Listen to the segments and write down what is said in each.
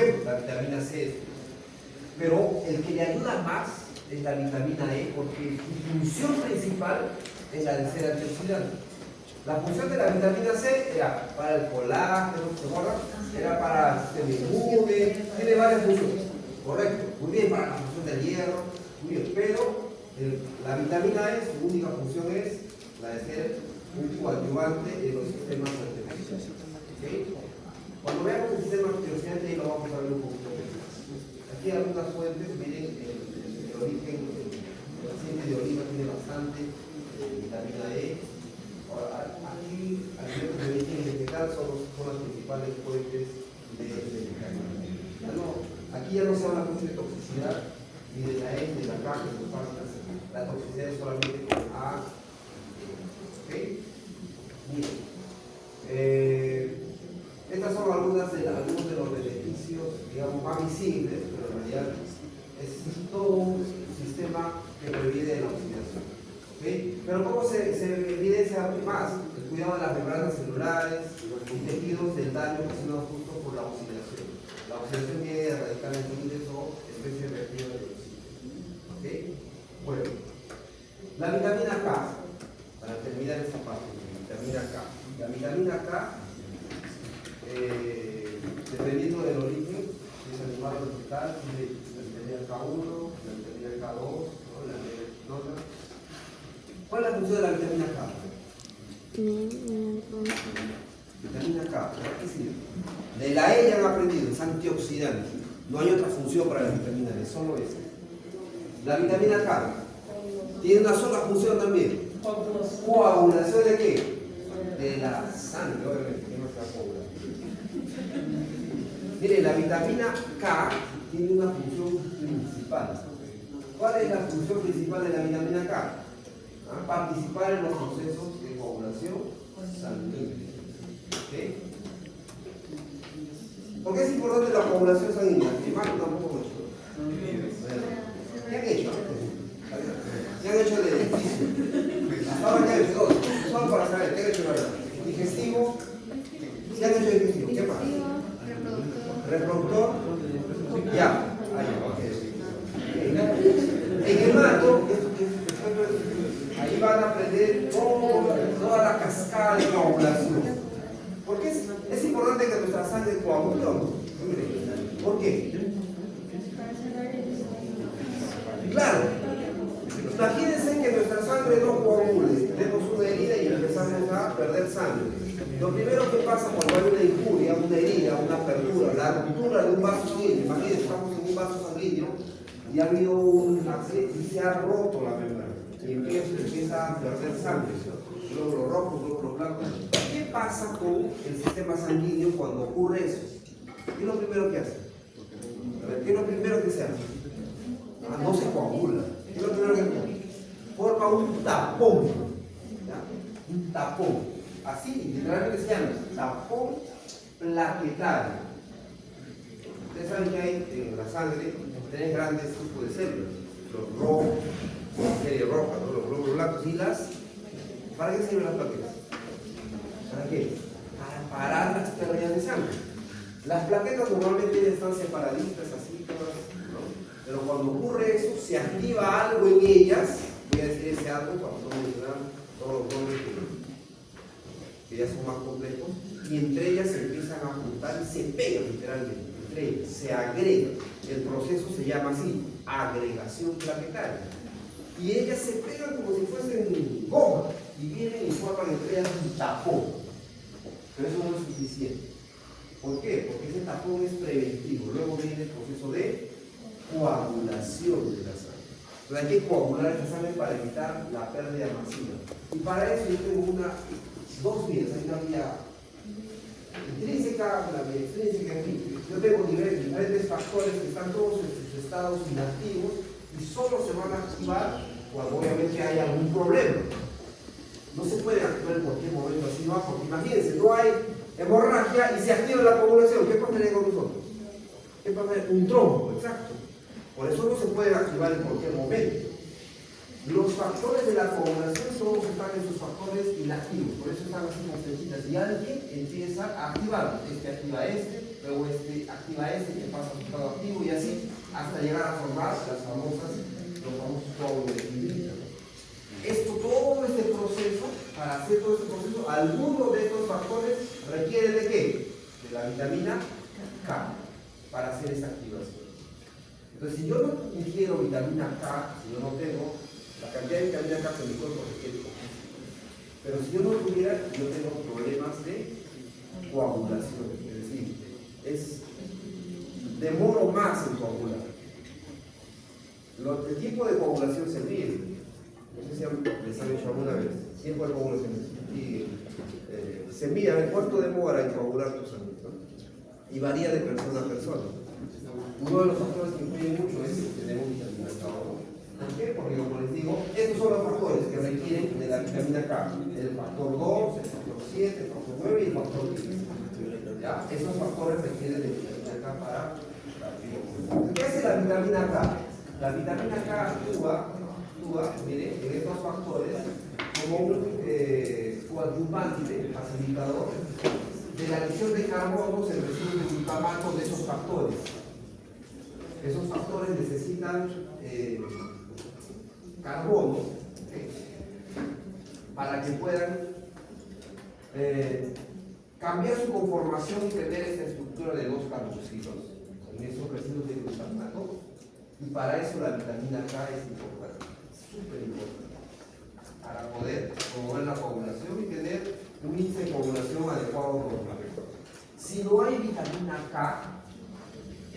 ejemplo, la vitamina C. Pero el que le ayuda más es la vitamina E, porque su función principal es la de ser antioxidante. La función de la vitamina C era para el colágeno, ¿se acuerdan? Era para el sistema inmune, tiene varias funciones. Correcto, muy bien, para la función del hierro, muy bien, pero la vitamina E, su única función es la de ser un coadyuvante de los sistemas antioxidantes. ¿Okay? Cuando veamos el sistema antioxidante, ahí lo vamos a ver un poquito más. Aquí hay algunas fuentes, miren, el origen, el aceite de oliva tiene bastante vitamina E. Ahora, aquí, alimentos de origen vegetal son las principales fuentes de vitamina E. Aquí ya no se habla mucho de toxicidad, ni de la E, ni de la K, ni de las pastas. La toxicidad es solamente con A. ¿Ok? Miren. Estas son algunos de los beneficios, digamos, más visibles, pero en realidad es todo un sistema que previene la oxidación. ¿Okay? Pero ¿cómo se evidencia más? El cuidado de las membranas celulares y tejidos del daño ocasionado justo por la oxidación. La oxidación viene de radicales libres o especies reactivas de oxígeno. ¿Okay? Bueno, la vitamina K, para terminar esta parte, la vitamina K, dependiendo del origen, si es animal o vegetal, tiene la vitamina K1, la vitamina K2, ¿no? La otra. ¿Cuál es la función de la vitamina K? Vitamina K, ¿para qué sirve? De la E ya han aprendido, es antioxidante. No hay otra función para la vitamina E, solo esa. La vitamina K tiene una sola función también. ¿Coagulación de qué? De la sangre, obviamente, que no se coagula. Mire, la vitamina K tiene una función principal. ¿Cuál es la función principal de la vitamina K? Participar en los procesos de coagulación sanguínea. ¿Okay? ¿Por qué es importante la coagulación sanguínea? Mi hermano tampoco me hecho. ¿Qué han hecho? ¿Qué han hecho de ejercicio? Ahora ya es todo. Solo para saber, ¿qué han hecho? Digestivo. ¿Qué han hecho de digestivo? ¿Qué más? Reproductor. Ya. En el mato, ahí van a aprender toda la cascada de coagulación. ¿Por qué es importante que nuestra sangre coagule o no? ¿Por qué? Claro. Imagínense que nuestra sangre no coagule. Tenemos una herida y empezamos a perder sangre. Lo primero que pasa cuando hay una injuria, una herida, una apertura, la ruptura de un vaso sanguíneo, imagínense, estamos en un vaso sanguíneo y ha habido un accidente y se ha roto la membrana y empieza a perder sangre, glóbulos rojos, glóbulos blancos. ¿Qué pasa con el sistema sanguíneo cuando ocurre eso? ¿Qué es lo primero que hace? ¿Qué es lo primero que se hace? No se coagula. ¿Qué es lo primero que hace? Forma un tapón. ¿Ya? Un tapón. Así, literalmente se llama tapón plaquetario. Ustedes saben que hay en la sangre tres grandes tipos de células: los rojos, la serie roja, ¿no? Los glóbulos blancos y las. ¿Para qué sirven las plaquetas? ¿Para qué? Para parar las pérdidas de sangre. Las plaquetas normalmente están separaditas, así todas, ¿no? Pero cuando ocurre eso, se activa algo en ellas. Voy a decir ese algo para no mencionar todos los nombres que ya son más complejos, y entre ellas se empiezan a juntar y se pegan literalmente, entre ellas, se agregan. El proceso se llama así, agregación plaquetaria. Y ellas se pegan como si fuesen goma y vienen y forman entre ellas un tapón. Pero eso no es suficiente. ¿Por qué? Porque ese tapón es preventivo. Luego viene el proceso de coagulación de la sangre. Entonces hay que coagular esa sangre para evitar la pérdida masiva. Y para eso yo tengo dos vías. Hay una vía intrínseca, una vía extrínseca, en fin. Yo tengo diferentes factores que están todos en sus estados inactivos y solo se van a activar cuando obviamente hay algún problema. No se puede activar en cualquier momento así, no, porque imagínense, no hay hemorragia y se activa la coagulación. ¿Qué pasaría con nosotros? ¿Qué pasaría? Un trombo, exacto. Por eso no se puede activar en cualquier momento. Los factores de la coagulación todos están en sus factores inactivos, por eso están así como sencillas. Y alguien empieza a activar, este activa este, luego activa que pasa a su estado activo y así hasta llegar a formar los famosos coágulos de fibrilina. Todo este proceso, para hacer todo este proceso, alguno de estos factores requiere de ¿qué? De la vitamina K para hacer esta activación. Entonces, si yo no ingiero vitamina K, si yo no tengo la cantidad de vitamina K que mi cuerpo requiere, pero si yo no tuviera, yo tengo problemas de coagulación, es decir, demoro más en coagular. El tiempo de coagulación se mide. No sé si les han hecho alguna vez. Tiempo de coagulación. Se mide a ver cuánto demora en coagular tu sangre, ¿no? Y varía de persona a persona. Uno de los factores que influye mucho es que tenemos vitamina K. ¿Por qué? Porque, como les digo, estos son los factores que requieren de la vitamina K. El factor 2, el factor 7, el factor 9 y el factor 10. ¿Ya? Esos factores requieren de vitamina K para la vida. ¿Qué hace la vitamina K? La vitamina K actúa, miren, en estos factores como un coadyuvante, facilitador de la adición de carbonos en residuos de glutamato de esos factores. Esos factores necesitan carbono para que puedan cambiar su conformación y tener esta estructura de dos carboxilos en esos residuos de glutamato. Y para eso la vitamina K es importante, súper importante, para poder promover la coagulación y tener un índice de coagulación adecuado normal. Si no hay vitamina K,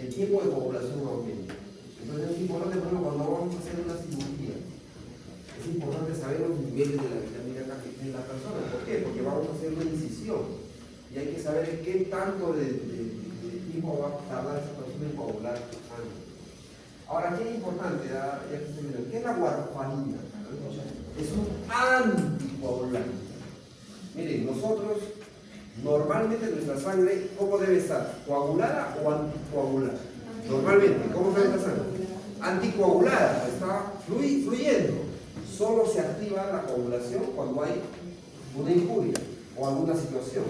el tiempo de coagulación no aumenta. Entonces es importante, por ejemplo, cuando vamos a hacer una cirugía, es importante saber los niveles de la vitamina K que tiene la persona. ¿Por qué? Porque vamos a hacer una incisión y hay que saber qué tanto de tiempo va a tardar esa persona en coagular su sangre. Ahora, ¿qué es importante? ¿Qué es la warfarina? Es un anticoagulante. Miren, nosotros, normalmente nuestra sangre, ¿cómo debe estar? ¿Coagulada o anticoagulada? Normalmente, ¿cómo está nuestra sangre? Anticoagulada, está fluyendo. Solo se activa la coagulación cuando hay una injuria o alguna situación.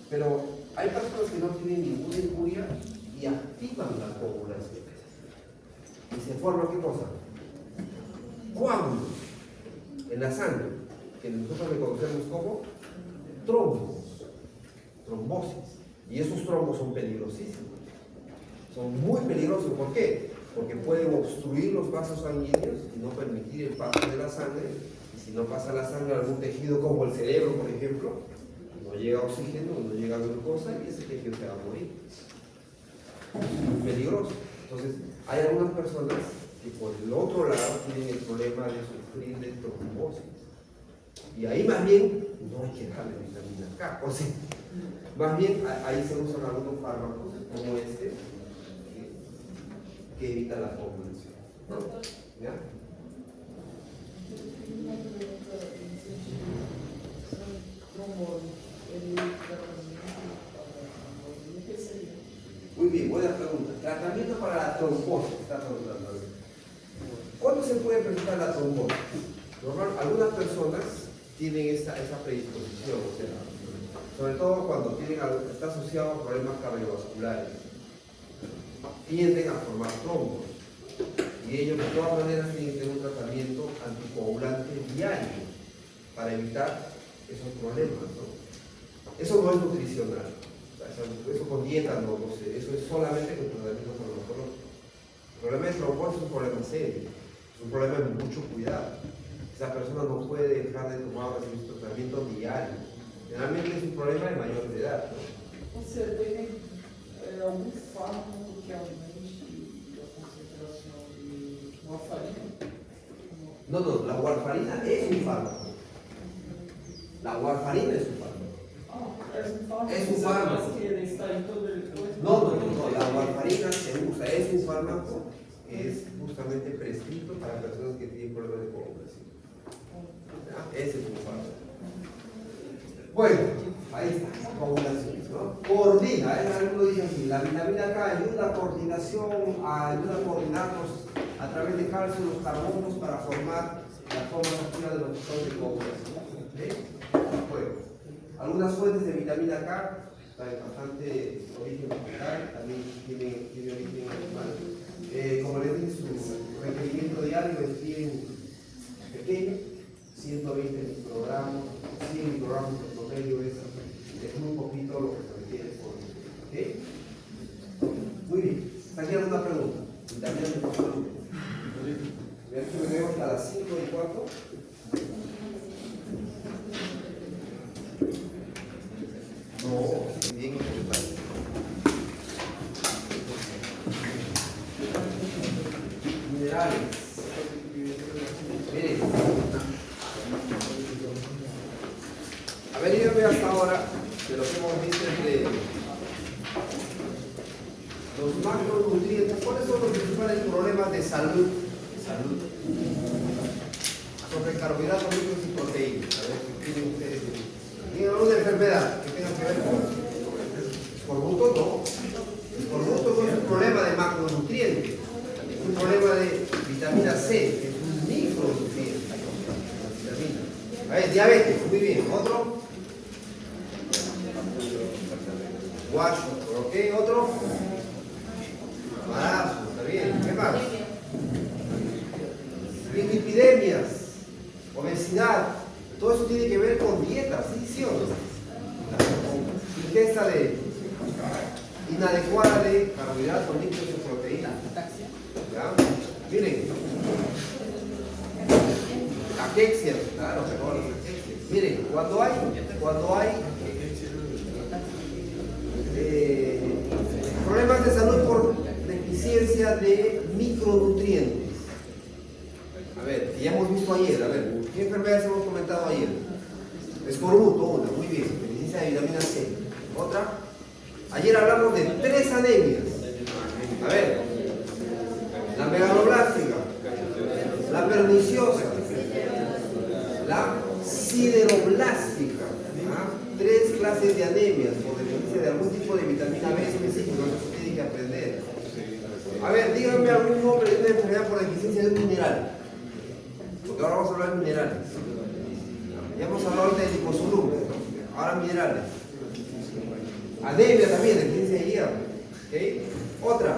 Pero hay personas que no tienen ninguna injuria y activan la coagulación. Y se forma ¿qué cosa? Coágulos en la sangre, que nosotros reconocemos como trombos, trombosis. Y esos trombos son peligrosísimos. Son muy peligrosos. ¿Por qué? Porque pueden obstruir los vasos sanguíneos y no permitir el paso de la sangre. Y si no pasa la sangre a algún tejido como el cerebro, por ejemplo, no llega oxígeno, no llega glucosa y ese tejido se va a morir. Es muy peligroso. Entonces, hay algunas personas que por el otro lado tienen el problema de sufrir de trombosis. Y ahí más bien no hay que darle vitamina K. O sea, más bien ahí se usan algunos fármacos como que evitan la coagulación. ¿No? ¿Ya? Muy bien, buena pregunta. Tratamiento para la trombosis, está preguntando. ¿Cuándo se puede presentar la trombosis? Algunas personas tienen esa predisposición, o sea, sobre todo cuando está asociado a problemas cardiovasculares, tienden a formar trombos y ellos de todas maneras tienen que tener un tratamiento anticoagulante diario para evitar esos problemas, ¿no? Eso no es nutricional. Eso con dieta no sé, eso es solamente con tratamiento farmacológico. El problema de trombosis es un problema serio, es un problema de mucho cuidado. Esa persona no puede dejar de tomar su tratamiento diario. Generalmente es un problema de mayor edad, ¿no? O sea, tem algum fármaco que aumente a concentração de warfarina? No, la warfarina es un fármaco. La warfarina es un fármaco. Es un fármaco que está en todo el cuerpo. No, la warfarina se usa, es un fármaco que es justamente prescrito para personas que tienen problemas de coagulación. Ese es un fármaco. Bueno, ahí está, coagulaciones, ¿no? Coordina, algunos dicen así, la vitamina K ayuda a coordinación, ayuda a coordinarnos a través de calcio los carbonos para formar la forma activa de los factores de coagulación. ¿Okay? Bueno, algunas fuentes de vitamina K bastante origen vegetal, también tiene origen animal. Como les dije, su requerimiento diario es bien pequeño, 120 microgramos, 100 microgramos de promedio es muy poquito lo que se requiere por día. ¿Ok? Muy bien. ¿Alguien alguna pregunta? Y también me veo hasta las 5:15. No, bien importante. Minerales. Miren. A ver, díganme hasta ahora de lo que hemos visto entre los macronutrientes. ¿Cuáles son los principales problemas de salud? Sobre carbohidratos, lípidos y proteínas. A ver, ¿qué tienen ustedes? ¿Tienen alguna enfermedad que tenga que ver con escorbuto? No. Escorbuto no es un problema de macronutrientes, es un problema de vitamina C, que es un micronutriente. A ver, diabetes, muy bien. ¿Otro? Guacho, ¿ok? ¿Otro? Embarazo, está bien. ¿Qué más? Lipidemias, obesidad, todo eso tiene que ver con dieta, ¿sí o no? Ingesta inadecuada de carbohidratos, lípidos y proteínas. ¿Ya? Miren, caquexia, claro, mejor. Miren, cuando hay problemas de salud por deficiencia de micronutrientes. A ver, ya hemos visto ayer, a ver, ¿qué enfermedades hemos comentado ayer? Escorbuto, una, muy bien, deficiencia de vitamina C. Otra, ayer hablamos de 3 anemias. A ver, la megaloblástica, la perniciosa, la sideroblástica. 3 clases de anemias por deficiencia de algún tipo de vitamina B específico, eso se tiene que aprender. A ver, díganme algún nombre de una enfermedad por deficiencia de un mineral. Porque ahora vamos a hablar de minerales. Ya hemos hablado ahorita de liposolubles, ahora minerales. Anemia también, deficiencia de hierro. ¿Okay? Otra.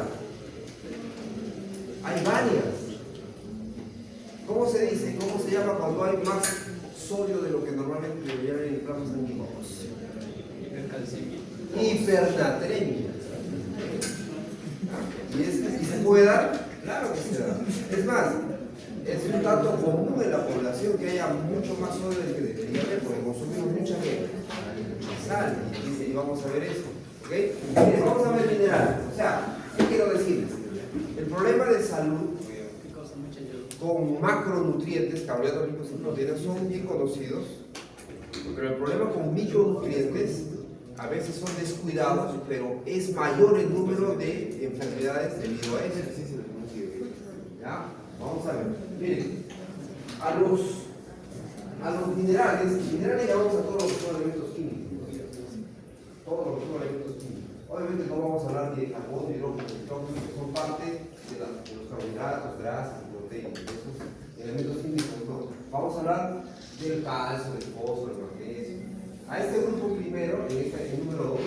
Hay varias. ¿Cómo se dice? ¿Cómo se llama cuando hay más sodio de lo que normalmente debería haber en el plasma sanguíneo? Hipernatremia. ¿Y se puede dar? Claro que se da. Es más, es un dato común en la población que haya mucho más sodio del que debería haber, porque consumimos mucha sal. Y vamos a ver eso. ¿Okay? Miren, vamos a ver minerales. O sea, ¿qué quiero decirles? El problema de salud con macronutrientes, carbohidratos, lípidos y proteínas, son bien conocidos, pero el problema con micronutrientes a veces son descuidados, pero es mayor el número de enfermedades debido a eso. ¿Ya? Vamos a ver. Miren, a los minerales llamamos a todos los que son elementos químicos. Todos los que son elementos químicos. Obviamente no vamos a hablar de carbono, hidrógeno, nitrógeno, que son parte de los carbohidratos, grasas, proteínas, esos elementos químicos. No. Vamos a hablar del calcio, del fósforo, del magnesio. A este grupo primero, el número 2,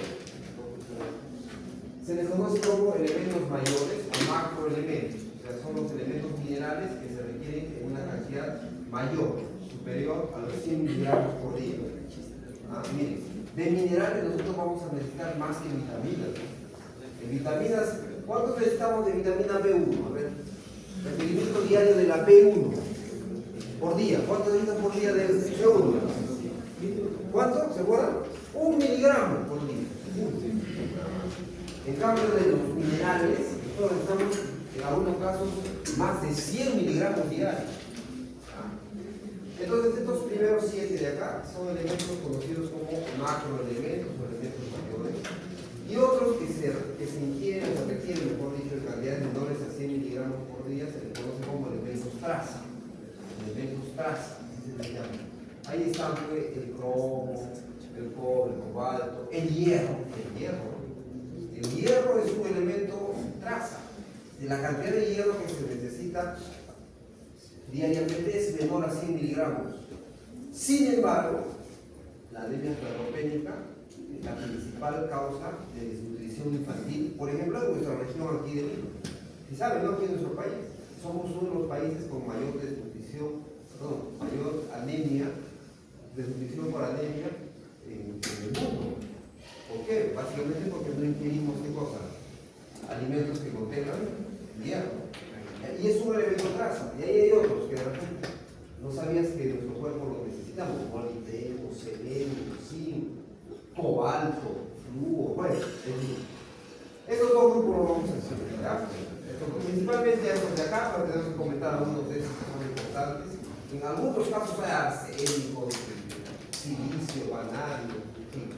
se les conoce como elementos mayores o macroelementos. O sea, son los elementos minerales que se requieren en una cantidad mayor, superior a los 100 miligramos por día. Miren, de minerales nosotros vamos a necesitar más que vitaminas. En vitaminas, ¿cuánto necesitamos de vitamina B1? A ver, requerimiento diario de la B1 por día. ¿Cuánto necesitan por día de B1? ¿Cuánto? ¿Se acuerdan? 1 miligramo por día. En cambio de los minerales, nosotros necesitamos en algunos casos más de 100 miligramos diarios. Entonces estos primeros 7 de acá son elementos conocidos como macroelementos o elementos mayores, y otros que se ingieren o se requieren, mejor dicho, en cantidades menores a 100 miligramos por día se les conoce como elementos traza. Elementos traza, así se les llama. Ahí están el cromo, el cobre, el cobalto, el hierro. El hierro es un elemento traza. De la cantidad de hierro que se necesita diariamente es menor a 100 miligramos. Sin embargo, la anemia sarcopénica la principal causa de desnutrición infantil, por ejemplo, en nuestra región aquí de Lima. Si saben, ¿no? Aquí en nuestro país somos uno de los países con mayor desnutrición, perdón, mayor anemia, desnutrición por anemia en el mundo. ¿Por qué? Básicamente porque no ingerimos ¿qué cosa? Alimentos que contengan hierro. Y es un elemento traza. Y ahí hay otros que de repente no sabías que nuestro cuerpo lo necesitamos, molibdeno, selenio, zinc, cobalto, flúor, bueno, estos dos grupos los vamos a estudiar, ¿verdad? Principalmente estos de acá, pero tenemos que comentar algunos de estos que son importantes. En algunos casos hay arsénico, silicio, vanadio, en fin.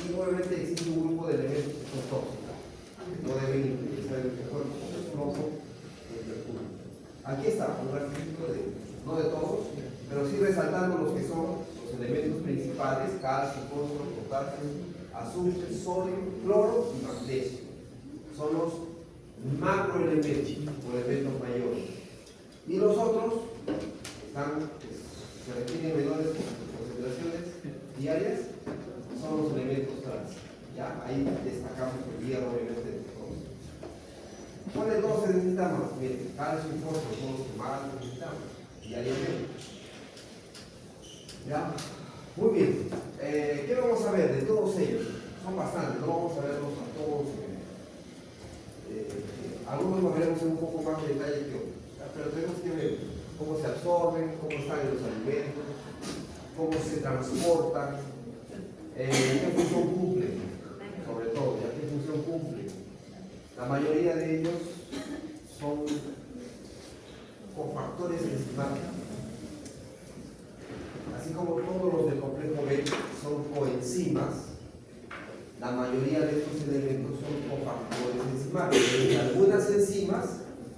Y obviamente existe un grupo de elementos que son tóxicos, que no deben estar en nuestro cuerpo, como el plomo y el mercurio. Aquí está un artículo no de todos, pero sí resaltando los que son los elementos principales: calcio, fósforo, potasio, azufre, sodio, cloro y magnesio. Son los macroelementos o elementos mayores. Y los otros están, se requieren menores concentraciones diarias, son los elementos trans. ¿Ya? Ahí destacamos el hierro, obviamente, de todos. ¿Cuáles dos se necesitan más? Miren, calcio y fósforo son los que más necesitamos diariamente. ¿Ya? Muy bien. ¿Qué vamos a ver de todos ellos? Son bastantes, no vamos a verlos a todos. Algunos los veremos en un poco más de detalle que otros. Pero tenemos que ver cómo se absorben, cómo están en los alimentos, cómo se transportan, qué función cumplen, sobre todo, ya qué función cumplen. La mayoría de ellos son cofactores enzimáticos. Así como todos los del complejo B son coenzimas, la mayoría de estos elementos son cofactores enzimáticos. Algunas enzimas,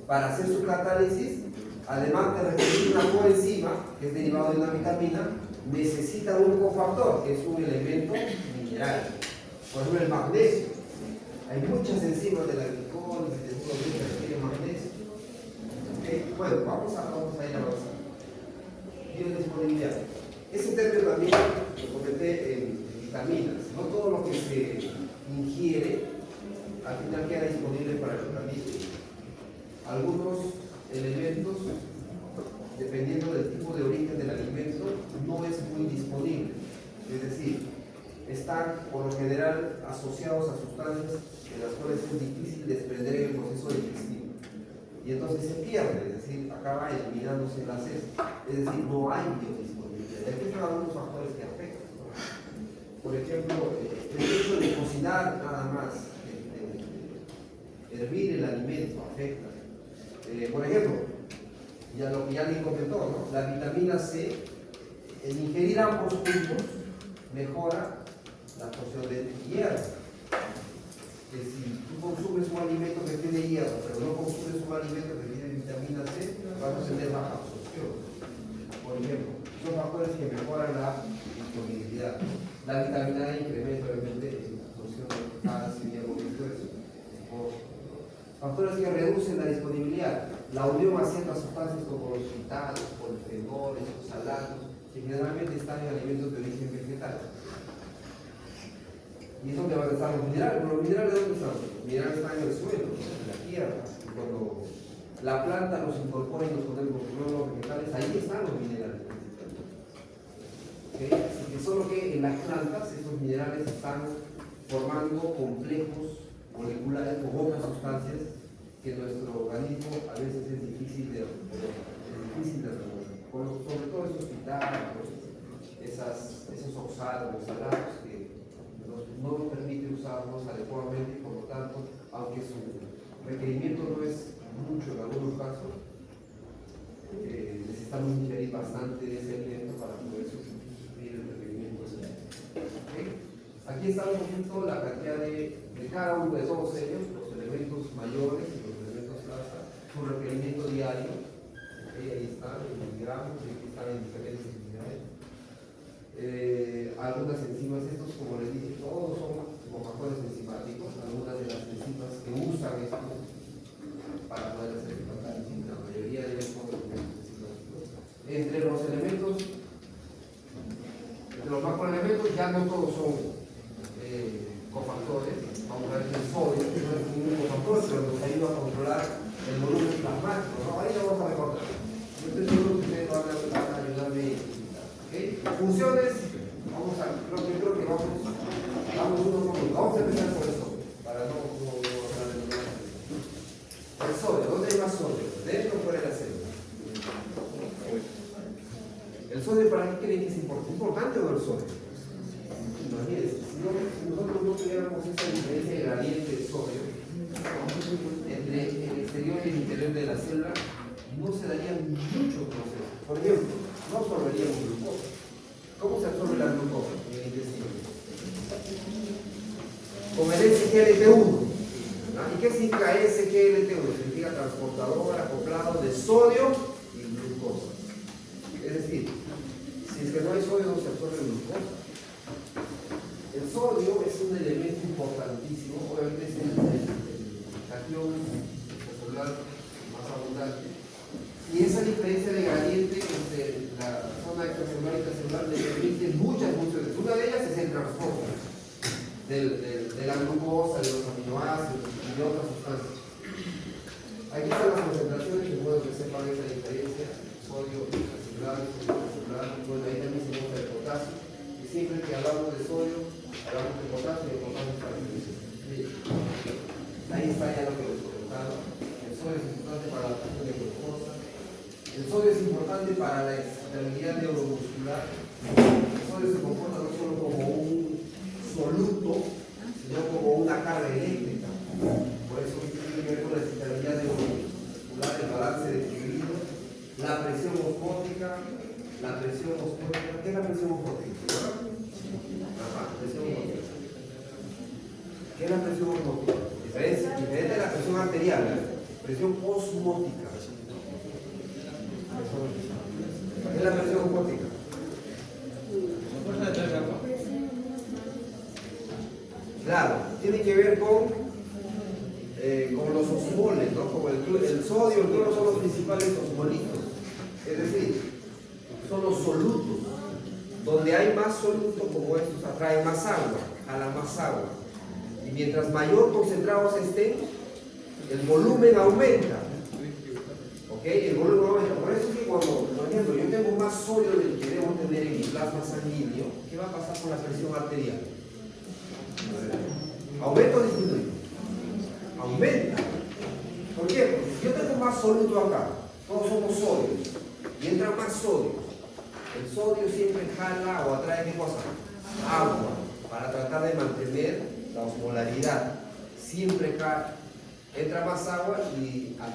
para hacer su catálisis, además de requerir una coenzima, que es derivado de una vitamina, necesita un cofactor, que es un elemento mineral. Por ejemplo, el magnesio. Hay muchas enzimas de la glicólisis, de todo que requieren magnesio. ¿Okay? Bueno, vamos a ir avanzando. Biodisponibilidad. Ese término también lo comenté en vitaminas. No todo lo que se ingiere al final queda disponible para el organismo. Algunos elementos, dependiendo del tipo de origen del alimento, no es muy disponible. Es decir, están por lo general asociados a sustancias de las cuales es difícil desprender en el proceso digestivo. Y entonces se pierde, es decir, acaba eliminándose las heces. Es decir, no hay biodisponibilidad. Y aquí están algunos factores que afectan, ¿no? Por ejemplo, el hecho de cocinar nada más, hervir el alimento afecta. Por ejemplo, ya lo que ya le comentó, ¿no? La vitamina C, el ingerir ambos juntos mejora la absorción de hierro. Si tú consumes un alimento que tiene hierro, pero no consumes un alimento que tiene vitamina C, vas a tener baja absorción. Por ejemplo, son factores que mejoran la disponibilidad. La vitamina E incrementa obviamente la absorción de calcio, hierro y hueso. Factores que reducen la disponibilidad. La unión a ciertas sustancias como los fitatos, polifenoles, los salatos, que generalmente están en alimentos de origen vegetal. Y es donde van a estar los minerales. Pero los minerales, ¿dónde están? Los minerales están en el suelo, en la tierra. Y cuando la planta los incorpora y nos ponemos los vegetales, ahí están los minerales. ¿Okay? Así que solo que en las plantas estos minerales están formando complejos moleculares con otras sustancias que nuestro organismo a veces es difícil de remover. Sobre todo esos fitatos, esos oxalatos, salatos que no nos permite usarlos adecuadamente y por lo tanto, aunque su requerimiento no es mucho en algunos casos, necesitamos ingerir bastante de ese alimento para poder suplir el requerimiento. ¿Okay? Aquí está un poquito la cantidad de cada uno de todos ellos, los elementos mayores y los elementos traza, su requerimiento diario. Ahí están en gramos, y aquí están en diferentes unidades. Algunas enzimas, estos como les dije, todos son cofactores enzimáticos. Algunas de las enzimas que usan estos para poder hacer el catálisis, la mayoría de ellos son elementos enzimáticos. Entre los macroelementos ya no todos son importante o no el sodio? Imagínense, si nosotros no tuviéramos esa diferencia de gradiente de sodio entre el exterior y el interior de la célula, no se darían muchos procesos. Por ejemplo, no absorberíamos glucosa. ¿Cómo se absorbe la glucosa en el intestino? Con el SGLT1. ¿Y qué significa SGLT1? Significa transportador acoplado de sodio y glucosa. Es decir, si es que no hay sodio, no se absorbe glucosa. El sodio es un elemento importantísimo, obviamente es el catión celular más abundante. Y esa diferencia de gradiente entre la zona extracelular y intracelular le permite muchas funciones. Una de ellas es el transporte de la glucosa, de los aminoácidos y de otras sustancias. Aquí están las concentraciones, de modo que sepan esa diferencia: sodio intracelular, sodio intracelular. Bueno, ahí también se nota el potasio. Y siempre que hablamos de sodio, hablamos de potasio y de potasio está bien. Ahí está ya lo que les comentaba. El sodio es importante para la absorción de glucosa. El sodio es importante para la estabilidad neuromuscular. El sodio se comporta no solo como un soluto, sino como una carga eléctrica. Por eso tiene que ver con la estabilidad neuromuscular, el balance de equilibrio, la presión osmótica. La presión osmótica, ¿qué es la presión osmótica? Presión osmótica. ¿Qué es la presión osmótica? Diferente de la presión arterial, presión osmótica. ¿Qué es la presión osmótica? Claro, tiene que ver con los osmoles, ¿no? Como el sodio y el cloro son los principales osmolitos. Es decir, son los solutos. Donde hay más solutos como estos, atrae más agua, jala más agua. Y mientras mayor concentrados estén, el volumen aumenta. ¿Ok? El volumen aumenta. Por eso es que cuando, por ejemplo, yo tengo más sodio del que debo tener en mi plasma sanguíneo, ¿qué va a pasar con la presión arterial? ¿Aumenta o disminuye? Aumenta. ¿Por qué? Porque si yo tengo más soluto acá, todos somos sólidos, y entra más sodio. El sodio siempre jala o atrae ¿qué cosa? Agua, para tratar de mantener la osmolaridad. Siempre entra más agua y al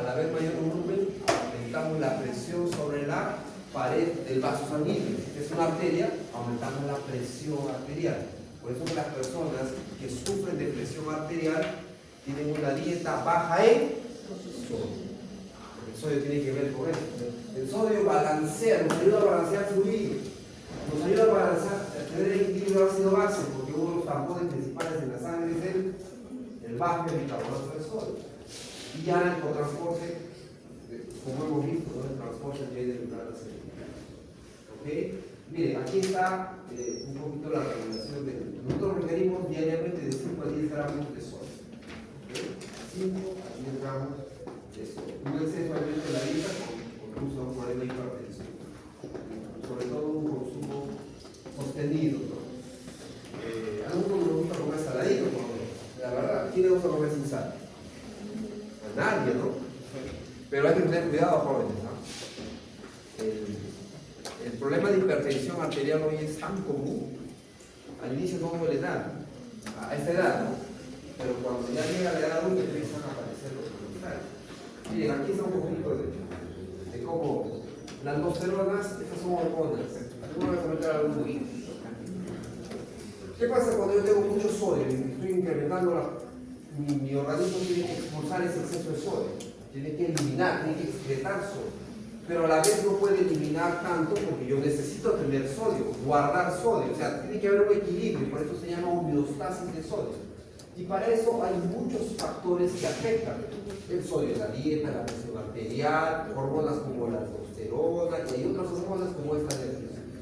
haber mayor volumen, aumentamos la presión sobre la pared del vaso sanguíneo. Si es una arteria, aumentamos la presión arterial. Por eso que las personas que sufren de presión arterial tienen una dieta baja en sodio. El sodio tiene que ver con eso. El sodio balancea, nos ayuda a balancear fluidos, nos ayuda a balancear, a tener el equilibrio ácido-base, porque uno de los tampones principales en la sangre es el bajo bicarbonato de sodio. Y ya el cotransporte, como hemos visto, ¿no? El transporte de lugar a la ¿ok? Miren, aquí está un poquito la recomendación de nosotros requerimos diariamente de 5 a 10 gramos de sodio. ¿Okay? 5 a 10 gramos de sodio. Un exceso de la dieta conduce a un problema de hipertensión. Sobre todo un consumo sostenido, ¿no? A algunos nos gusta comer saladito, ¿no? La verdad, ¿quién le gusta comer sin sal? A nadie, ¿no? Pero hay que tener cuidado, jóvenes, ¿no? El problema de hipertensión arterial hoy es tan común. Al inicio no duele nada, a esta edad, ¿no? Pero cuando ya llega la edad adulta empiezan a aparecer los contrarios. Miren, aquí está un poquito de cómo las aldosteronas, estas son hormonas. Voy a comentar algo muy. ¿Qué pasa cuando yo tengo mucho sodio y estoy incrementando mi organismo tiene que expulsar ese exceso de sodio, tiene que eliminar, tiene que excretar sodio, pero a la vez no puede eliminar tanto porque yo necesito tener sodio, guardar sodio, o sea, tiene que haber un equilibrio, por eso se llama homeostasis de sodio. Y para eso hay muchos factores que afectan el sodio en la dieta, la presión arterial, hormonas como la aldosterona y hay otras hormonas como esta de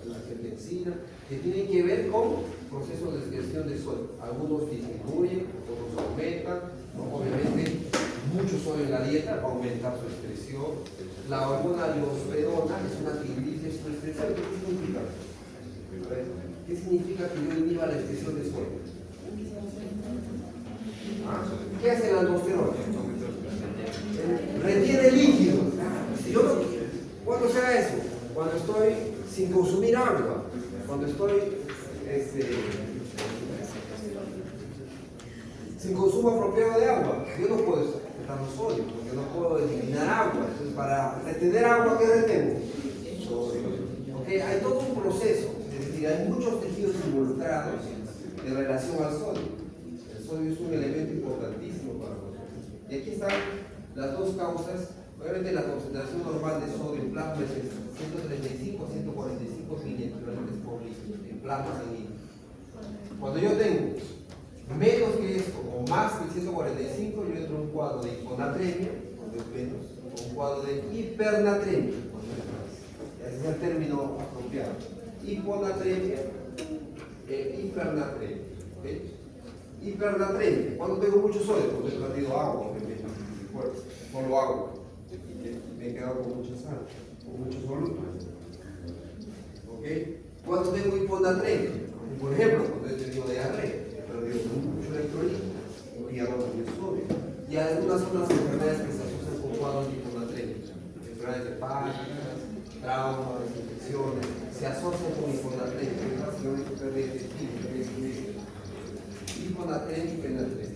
la angiotensina que tienen que ver con procesos de excreción de sodio. Algunos disminuyen, otros aumentan, ¿no? Obviamente mucho sodio en la dieta va a aumentar su excreción. La hormona liospredona es una que inhibe su excreción. ¿Qué significa? ¿Qué significa que yo inhiba la excreción de sodio? ¿Qué hace la aldosterona? Retiene líquidos. Si yo no, ¿cuándo será eso? Cuando estoy sin consumir agua. Cuando estoy sin consumo apropiado de agua, yo no puedo estar los sodio, porque no puedo eliminar agua. Entonces, para retener agua, ¿qué retengo? Sodio. Okay, hay todo un proceso, es decir, hay muchos tejidos involucrados en relación al sodio. El sodio es un elemento importantísimo para nosotros. Y aquí están las dos causas. Obviamente la concentración normal de sodio en plasma es 135 a 145 mililitros por litro en plasma sanguíneo. Cuando yo tengo menos que esto o más que 145, yo entro en un cuadro de hiponatremia, cuando es menos, o un cuadro de hipernatremia, cuando es más. Ese es el término apropiado. Hiponatremia e hipernatremia. ¿Okay? Hipernatremia, cuando tengo mucho sodio, cuando he perdido agua, obviamente, solo agua. Me he quedado con mucha sal, con mucho soluto. ¿Okay? Cuando tengo hiponatremia, por ejemplo, cuando he tenido diarrea, he perdido mucho electrolito, he pierdo mucho sodio. Y algunas son las enfermedades que se asocian con cuadros de hiponatremia. Enfermedades hepáticas, traumas, infecciones, se asocian con hiponatremia, que es básicamente pérdida de intestino, hiponatremia y hipernatremia.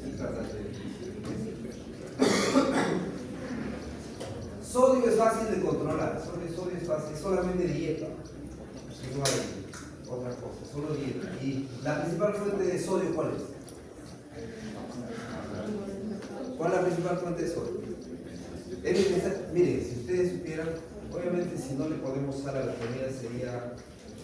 Sodio es fácil de controlar, sodio es fácil, es solamente dieta, no hay otra cosa, solo dieta. Y la principal fuente de sodio, ¿cuál es? ¿Cuál es la principal fuente de sodio? Miren, si ustedes supieran, obviamente si no le ponemos sal a la comida sería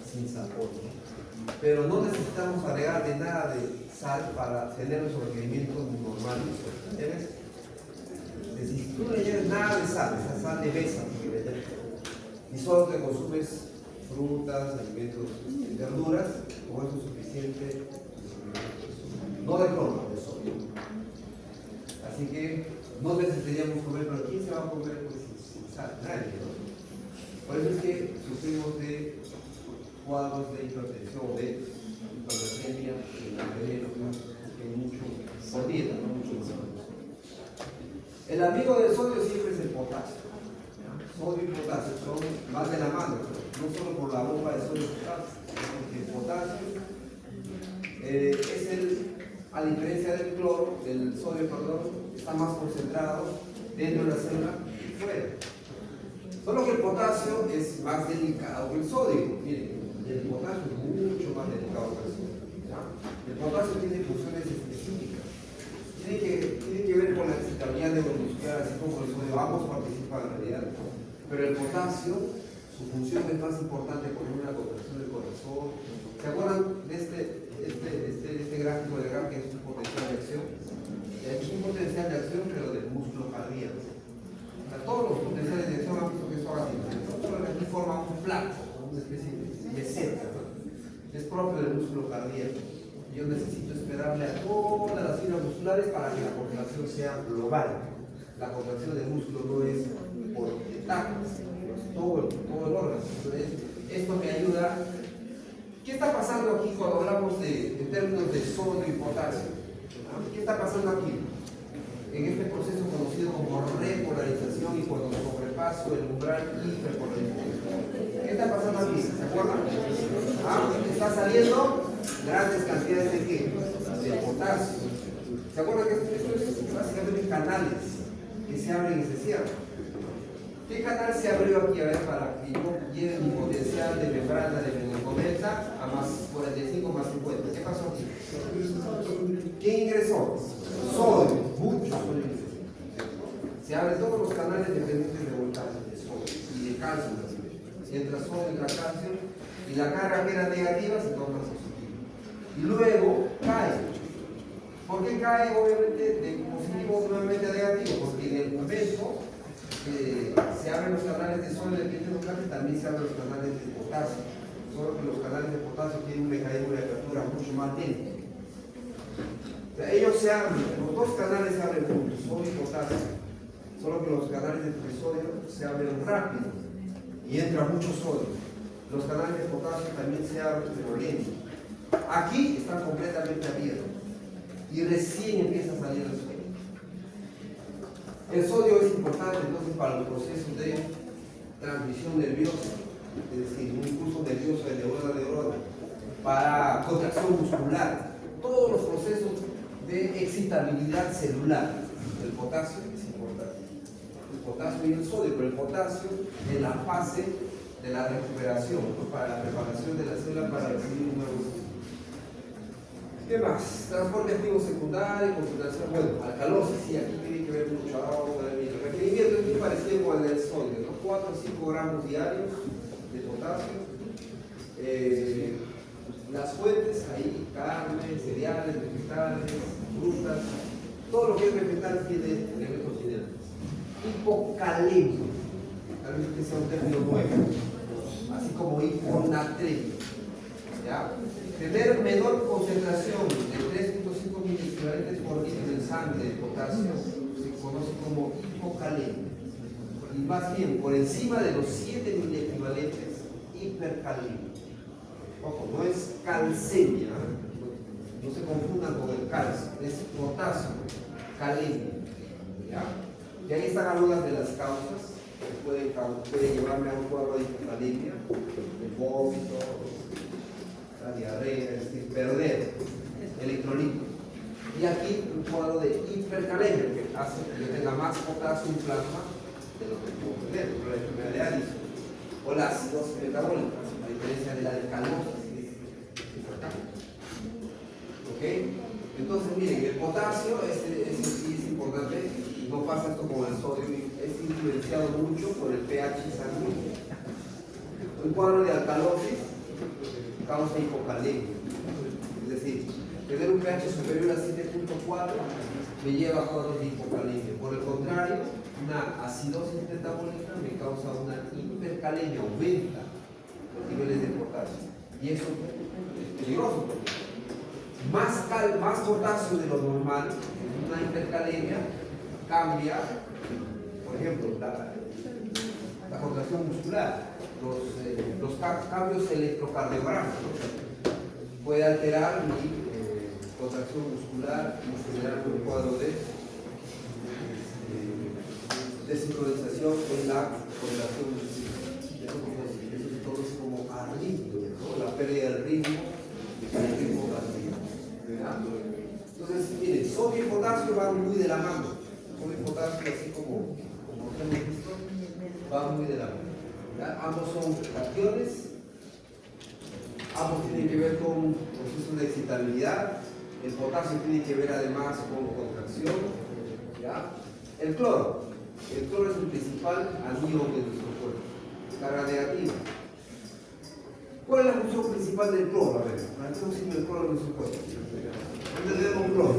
sin sabor, ¿no? Pero no necesitamos agregarle nada de sal para tener los requerimientos normales. ¿Entiendes? Es decir, si tú no le llevas nada de sal, esa sal de mesa, y solo te consumes frutas, alimentos, verduras, con eso es suficiente, no de cloro, de sodio. Así que no necesitaríamos comer, pero ¿quién se va a comer pues, sin sal? Nadie, ¿no? Por eso es que sufrimos de cuadros de hipertensión, de hiperglucemia, de mucho por dieta, no mucho más. El amigo del sodio siempre es el potasio. Sodio y potasio son más de la mano, no solo por la bomba de sodio y potasio, porque el potasio a diferencia del cloro, del sodio, perdón, está más concentrado dentro de la célula y fuera. Solo que el potasio es más delicado que el sodio. Miren, el potasio es mucho más delicado que el sodio. ¿Ya? El potasio tiene funciones específicas. Tiene que ver con la excitabilidad neuromuscular, así como el sodio. Ambos participan en realidad. Pero el potasio, su función es más importante por una contracción del corazón. ¿Se acuerdan de este gráfico de GAM que es un potencial de acción? Es un potencial de acción, pero del músculo cardíaco. Todos los potenciales de acción han visto que son así. Aquí forman un plato, una especie de meseta, ¿no? Es propio del músculo cardíaco. Yo necesito esperarle a todas las fibras musculares para que la contracción sea global. La contracción del músculo no es por etapas, todo el órgano. Entonces, esto me ayuda. ¿Qué está pasando aquí cuando hablamos en términos de sodio y potasio? ¿Qué está pasando aquí? En este proceso conocido como repolarización y cuando sobrepaso el umbral hiperpolarización. ¿Qué está pasando aquí? ¿Se acuerdan? Está saliendo grandes cantidades de ¿qué? De potasio. ¿Se acuerdan que esto es básicamente canales que se abren y se cierran? ¿Qué canal se abrió aquí? A ver, para que yo lleve mi potencial de membrana de meningodelta a más 45 más 50. ¿Qué pasó aquí? ¿Quién ingresó? Sodio, mucho sodio. Se abren todos los canales dependientes de voltaje, de sodio y de calcio también. Si entra sodio, entra calcio, y la carga que era negativa se torna positiva. Y luego cae. ¿Por qué cae? Obviamente de positivo nuevamente a negativo, porque en el momento se abren los canales de sodio de y también se abren los canales de potasio. Solo que los canales de potasio tienen un mecanismo de apertura mucho más lento. O sea, ellos se abren, los dos canales se abren juntos, sodio y potasio. Solo que los canales de sodio se abren rápido y entra mucho sodio. Los canales de potasio también se abren pero lento. Aquí están completamente abiertos y recién empieza a salir el sodio. El sodio es importante entonces para los procesos de transmisión nerviosa, es decir, un impulso nervioso de neurona a neurona. para contracción muscular, todos los procesos de excitabilidad celular. El potasio es importante. El potasio y el sodio, pero el potasio en la fase de la recuperación, ¿no? Para la preparación de la célula para recibir un nuevo ciclo. ¿Qué más? Transporte activo secundario, concentración, bueno, alcalosis, sí, aquí tiene que ver mucho. Ahora vamos a ver bien. El requerimiento es muy parecido con el del sodio, ¿no? 4 o 5 gramos diarios de potasio. Las fuentes, ahí, carne, cereales, vegetales, frutas, todo lo que es vegetal tiene elementos minerales. Hipocalemia, tal vez que sea un término nuevo, así como hiponatremia. ¿Ya? Tener menor concentración de 3.5 miliequivalentes por litro en sangre de potasio se conoce como hipocalemia. Y más bien, por encima de los 7 miliequivalentes, hipercalemia. Ojo, no es calcemia, no se confundan con el calcio, es potasio, calemia. ¿Ya? Y ahí están algunas de las causas que pueden llevarme a un cuadro de hipocalemia, el vómito, la diarrea, es decir, perder electrolitos. Y aquí un cuadro de hipercalemia que hace que yo tenga más potasio en plasma de lo que puedo tener, por la enfermedad de Addison. O la acidosis metabólica, a diferencia de la alcalosis. ¿Ok? Entonces, miren, el potasio, ese sí es importante, no pasa esto con el sodio, es influenciado mucho por el pH sanguíneo. Un cuadro de alcalosis causa hipocalemia, es decir, tener un pH superior a 7.4 me lleva a cuadros de hipocalemia. Por el contrario, una acidosis metabólica me causa una hipercalemia, aumenta los niveles de potasio. Y eso es peligroso. Más potasio de lo normal, en una hipercalemia, cambia, por ejemplo, la contracción muscular, los cambios electrocardiogramos, ¿no? Puede alterar mi contracción muscular y generar un cuadro de desincronización en la contracción muscular. Eso todo es como arritmia, ¿no? La pérdida del ritmo cardíaco. Entonces, miren, sodio y potasio van muy de la mano. Sodio y potasio, así como hemos visto, van muy de la mano. ¿Ya? Ambos son cationes, ambos tienen que ver con procesos de excitabilidad. El potasio tiene que ver además con contracción. ¿Ya? El cloro es el principal anión de nuestro cuerpo, carga negativa. ¿Cuál es la función principal del cloro? A ver, ¿para qué nos sirve el cloro en nuestro cuerpo? ¿Dónde tenemos un cloro?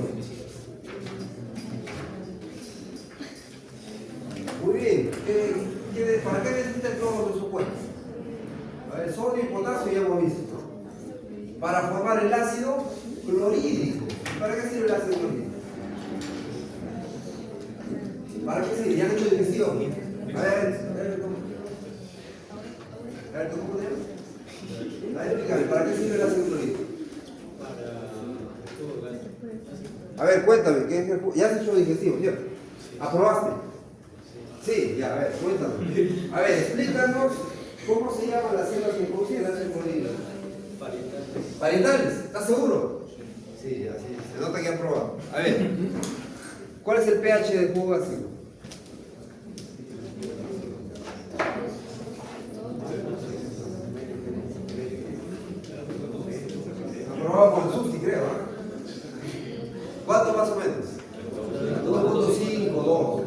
Muy bien, ¿para qué necesita el cloro en nuestro cuerpo? A ver, sodio y potasio ya hemos visto, ¿no? Para formar el ácido clorhídrico. ¿Para qué sirve el ácido clorhídrico? ¿Para qué sirve? Ya han hecho digestión. A ver, ¿cómo te llamas? A ver, explícame, ¿para qué sirve el ácido clorhídrico? A ver, cuéntame, ya has hecho digestivo, ¿cierto? ¿Aprobaste? Sí, ya, a ver, cuéntame. A ver, explícanos cómo se llaman las células que producen el ácido clorhídrico. Parietales, ¿estás seguro? Sí, así se nota que han probado. A ver, ¿cuál es el pH del jugo ácido? Aprobado por el SUSTI, creo, ¿eh? ¿Cuánto más o menos? 2.5, 2.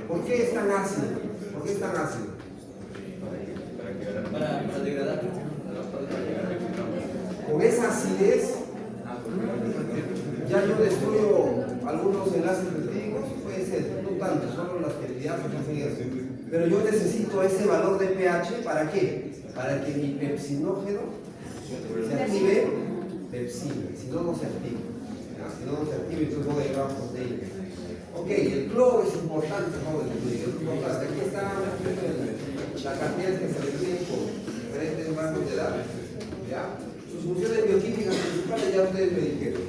¿Por qué es tan ácido? ¿Por qué es tan ácido? Para degradar. Con esa acidez, ya yo destruyo algunos enlaces peptídicos, puede ser, no tanto, solo las peptidases hacen eso. Pero yo necesito ese valor de pH, ¿para qué? Para que mi pepsinógeno se active pepsina, si no, no se activa. Si no, no se activa, entonces voy a llevar proteína. Ok, el cloro es importante, jóvenes, es importante. Aquí está la cantidad que se requiere por diferentes rangos de edad. ¿Ya? Sus funciones bioquímicas principales ya ustedes me dijeron.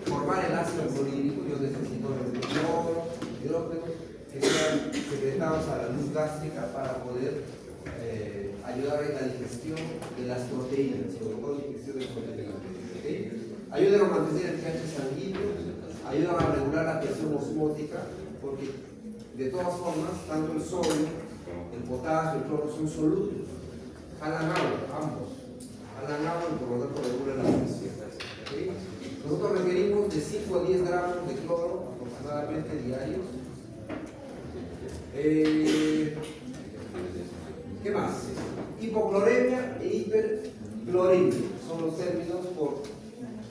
Formar el ácido clorhídrico, yo necesito cloro, hidrógenos que sean secretados a la luz gástrica para poder ayudar en la digestión de las proteínas, sobre todo la digestión de proteínas. mantener el pH sanguíneo, ayudan a regular la presión osmótica, porque de todas formas, tanto el sodio, el potasio, el cloro son solubles, jalan agua, ambos, jalan agua y por lo tanto regulan la presión. ¿Okay? Nosotros requerimos de 5 a 10 gramos de cloro aproximadamente diarios. ¿Qué más? Hipocloremia e hipercloremia son los términos por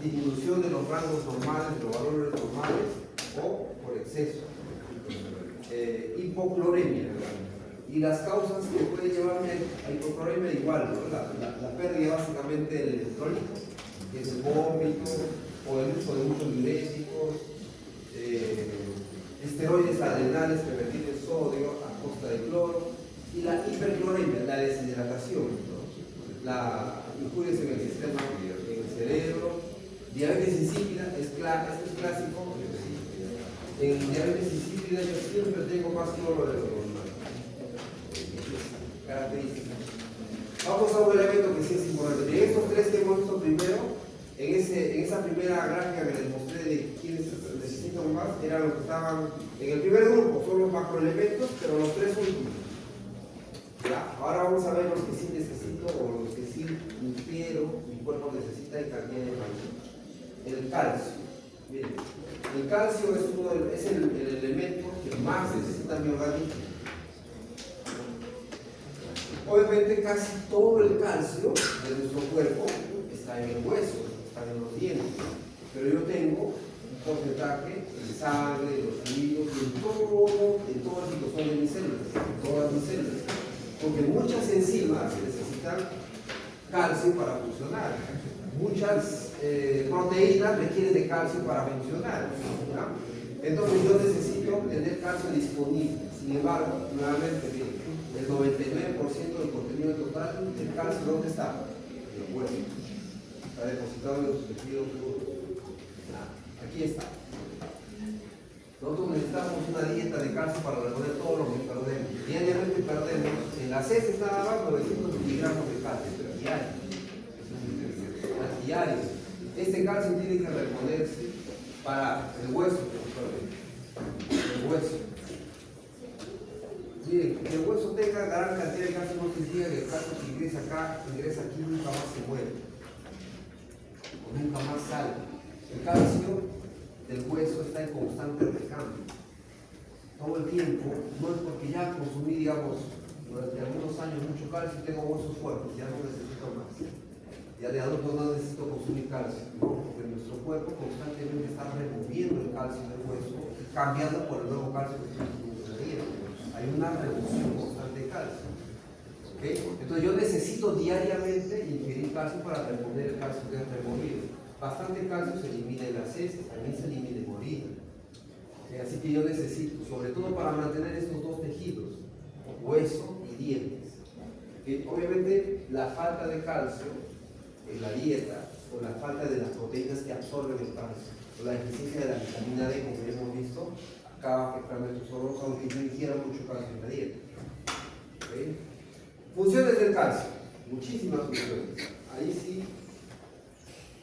disminución de los rangos normales, de los valores normales o por exceso. Hipocloremia. Y las causas que pueden llevarme a hipocloremia igual, ¿no? La pérdida básicamente del electrolito, que es el vómito o el uso de muchos diuréticos, esteroides adrenales que retienen sodio a costa de cloro, y la hipercloremia, la deshidratación, ¿no? La injurias en el sistema, en el cerebro, diabetes insípida, esto es clásico. En diabetes insípida yo siempre tengo más cloro de lo normal. Características. Vamos a un elemento que sí es importante. En estos tres que hemos visto primero, en esa primera gráfica que les mostré de quienes necesitan más, eran los que estaban en el primer grupo, son los macroelementos, pero los tres últimos. ¿Ya? Ahora vamos a ver los que sí necesito o los que sí quiero, mi cuerpo necesita en cantidad de mayor. El calcio. Miren, el calcio es el elemento que más necesita mi organismo. Obviamente casi todo el calcio de nuestro cuerpo está en el hueso, está en los dientes, pero yo tengo un porcentaje en sangre, en los fluidos, en todo el citosol de mis células, en todas mis células, porque muchas enzimas necesitan calcio para funcionar, muchas proteínas requieren de calcio para funcionar, ¿ya? Entonces yo necesito tener calcio disponible. Sin embargo, nuevamente, miren, el 99% del contenido total del calcio, ¿dónde está? En el hueso. Está depositado en los tejidos. Aquí está. Nosotros necesitamos una dieta de calcio para reponer todo lo que perdemos. Diariamente perdemos, en las heces nada más, 900 miligramos de calcio, pero diario. Este calcio tiene que reponerse para el hueso. El hueso. Miren, que el hueso tenga gran cantidad de calcio no significa que el calcio que ingresa acá, ingresa aquí, nunca más se mueve. O nunca más sale. El calcio del hueso está en constante recambio. Todo el tiempo, no es porque ya consumí, digamos, durante algunos años mucho calcio y tengo huesos fuertes, ya no necesito más. Ya de adulto no necesito consumir calcio, no, porque nuestro cuerpo constantemente está removiendo el calcio del hueso, cambiando por el nuevo calcio que estoy consumiendo en la dieta. Hay una reducción constante de calcio. ¿Okay? Entonces yo necesito diariamente ingerir calcio para reponer el calcio que es removido. Bastante calcio se elimina en las heces, también se elimina en orina. ¿Okay? Así que yo necesito, sobre todo para mantener estos dos tejidos, hueso y dientes. ¿Okay? Obviamente la falta de calcio en la dieta o la falta de las proteínas que absorben el calcio o la deficiencia de la vitamina D, como ya hemos visto, acaba afectando a estos órganos, aunque yo ingiera mucho calcio en la dieta. ¿Okay? Funciones del calcio, muchísimas funciones. Ahí sí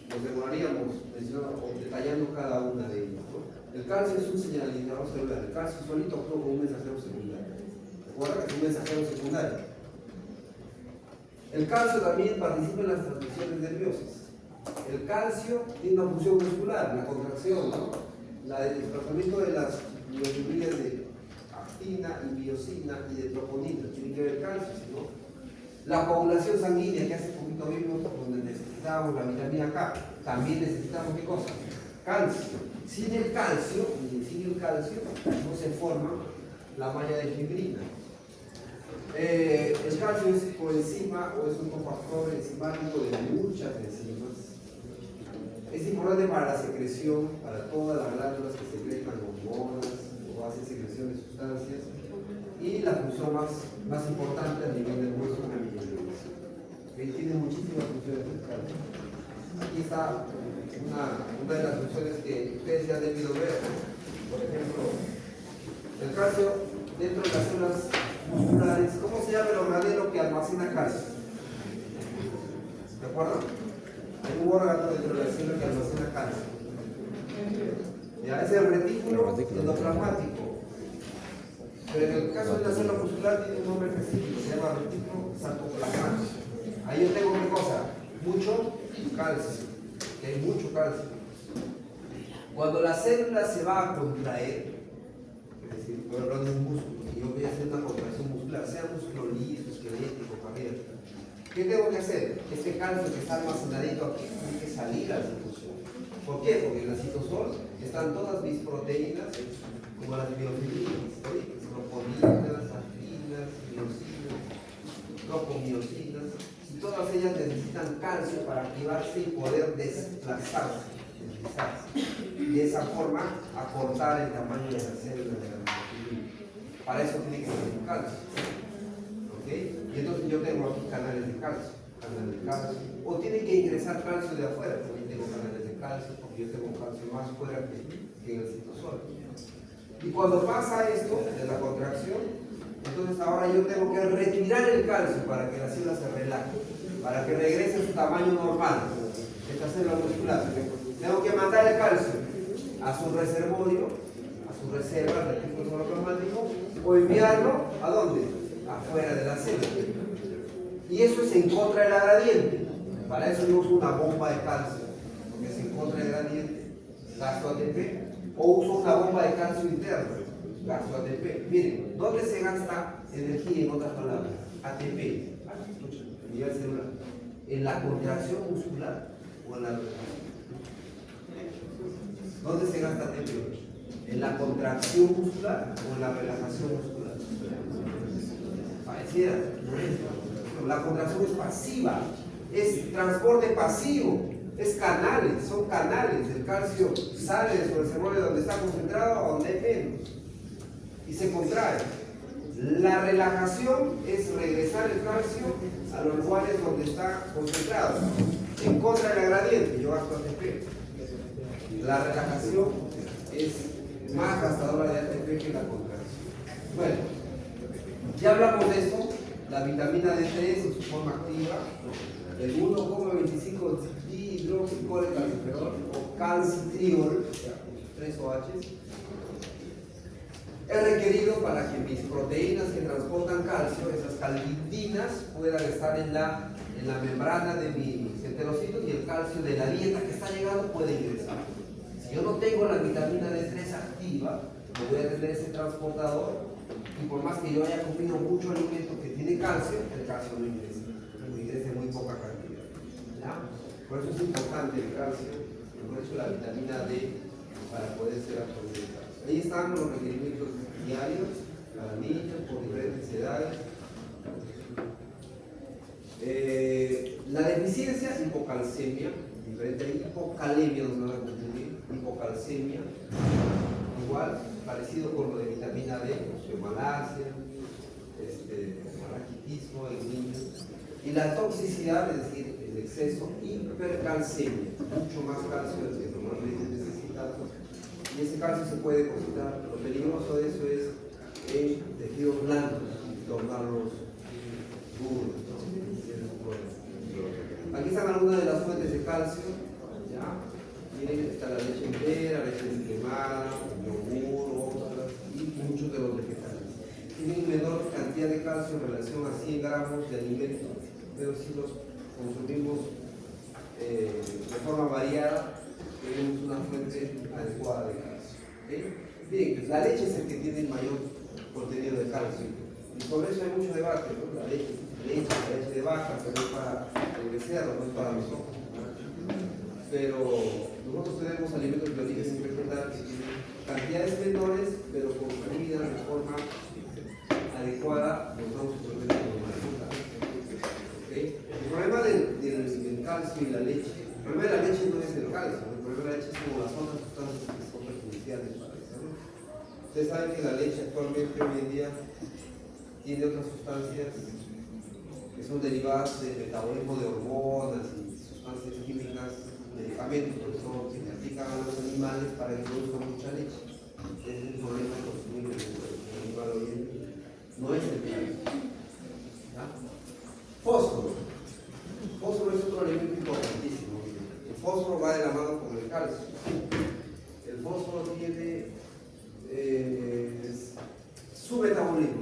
nos demoraríamos mencionando o detallando cada una de ellas, ¿no? El calcio es un señalizador celular. El calcio solito actúa como un mensajero secundario. ¿Recuerda que es un mensajero secundario? El calcio también participa en las transmisiones nerviosas. El calcio tiene una función muscular, la contracción, ¿no? El desplazamiento de las miofibrilas de actina y miosina y de troponina. Tiene que ver el calcio, ¿no? La coagulación sanguínea, que hace poquito vimos donde necesitábamos la vitamina K, también necesitamos ¿qué cosa? Calcio. Sin el calcio no se forma la malla de fibrina. El calcio es coenzima o es un cofactor enzimático de muchas enzimas. Es importante para la secreción, para todas las glándulas que secretan hormonas o hacen secreción de sustancias. Y la función más importante a nivel del hueso es la mineralización. Tiene muchísimas funciones el calcio. Aquí está una de las funciones que ustedes ya han debido ver. Por ejemplo, el calcio dentro de las células musculares. ¿Cómo se llama el organelo que almacena calcio? ¿De acuerdo? Hay un órgano dentro de la célula que almacena calcio. ¿Ya? Es el retículo endoplasmático. Pero en el caso de la célula muscular tiene un nombre específico, se llama retículo sarcoplasmático. Ahí yo tengo ¿qué cosa? Mucho calcio. Que hay mucho calcio. Cuando la célula se va a contraer, es decir, estoy hablando de un músculo, y yo voy a hacer una contracción muscular, sea músculo liso, esquelético, cardiaco, ¿qué tengo que hacer? Este calcio que está almacenadito aquí tiene que salir al citosol. ¿Por qué? Porque en el citosol están todas mis proteínas, como las miofilinas, troponinas, afinas, miosinas, tropomiosinas, y todas ellas necesitan calcio para activarse y poder desplazarse. Y de esa forma acortar el tamaño de las células de la miofilina. Para eso tiene que ser calcio. ¿Ok? Y entonces yo tengo aquí canales de calcio. O tiene que ingresar calcio de afuera. También tengo canales de calcio porque yo tengo calcio más fuera que en el citosol. Y cuando pasa esto de la contracción, entonces ahora yo tengo que retirar el calcio para que la célula se relaje, para que regrese a su tamaño normal. Esta célula muscular. Tengo que mandar el calcio a su reservorio, a su reserva, al retículo endoplasmático, o enviarlo ¿a dónde? Afuera de la célula. Y eso es en contra de la gradiente. Para eso yo uso una bomba de calcio, porque es en contra de gradiente, gasto ATP, o uso una bomba de calcio interna, gasto ATP. Miren, ¿dónde se gasta energía en otras palabras? ATP, a nivel celular. ¿En la contracción muscular o en la relajación? ¿Dónde se gasta ATP? ¿En la contracción muscular o en la relajación muscular? Pareciera, no es. La contracción es pasiva, es transporte pasivo, es canales, son canales. El calcio sale de su reservorio donde está concentrado a donde hay menos y se contrae. La relajación es regresar el calcio a los lugares donde está concentrado, en contra de la gradiente. Yo gasto ATP. La relajación es más gastadora de ATP que la contracción. Bueno, ya hablamos de esto. La vitamina D3 en su forma activa, el 1,25 dihidroxicalciferol o calcitriol, 3 OH, es requerido para que mis proteínas que transportan calcio, esas calcidinas, puedan estar en la membrana de mis enterocitos y el calcio de la dieta que está llegando puede ingresar. Si yo no tengo la vitamina D3 activa, no voy a tener ese transportador. Y por más que yo haya comido mucho alimento que tiene calcio, el calcio no ingresa, ingresa en muy poca cantidad. ¿Ya? Por eso es importante el calcio, y por eso la vitamina D para poder ser absorbida el calcio. Ahí están los requerimientos diarios para niños por diferentes edades. La deficiencia, hipocalcemia, diferente a hipocalemia, nos van a confundir, hipocalcemia, igual, parecido con lo de vitamina D, osteomalacia, raquitismo en niños, y la toxicidad, es decir, el exceso, hipercalcemia, mucho más calcio del que normalmente necesitamos, y ese calcio se puede depositar. Lo peligroso de eso es en tejidos blandos, tornarlos duros, ¿no? Aquí están algunas de las fuentes de calcio, ¿ya? Miren, está la leche entera, leche descremada, yogur, ostras y muchos de los vegetales. Tienen menor cantidad de calcio en relación a 100 gramos de alimento, pero si los consumimos de forma variada, tenemos una fuente adecuada de calcio. ¿Okay? Bien, la leche es el que tiene el mayor contenido de calcio. Y sobre eso hay mucho debate, ¿no? La leche de vaca, pero es para el becerro, no es para los ojos. Pero nosotros tenemos alimentos de origen vegetal que tienen cantidades menores, pero consumidas de forma adecuada, nos damos suplementos normales. ¿Okay? El problema del calcio y la leche, el problema de la leche no es el calcio, el problema de la leche es como las otras sustancias que son perjudiciales para la salud. Ustedes saben que la leche actualmente, hoy en día, tiene otras sustancias que son derivadas del metabolismo de hormonas y sustancias químicas, medicamentos que se le aplican a los animales para que produzcan mucha leche. Ese es el problema de consumir el animal hoy en día. No es el calcio. ¿Ya? Fósforo. Fósforo es otro elemento importantísimo.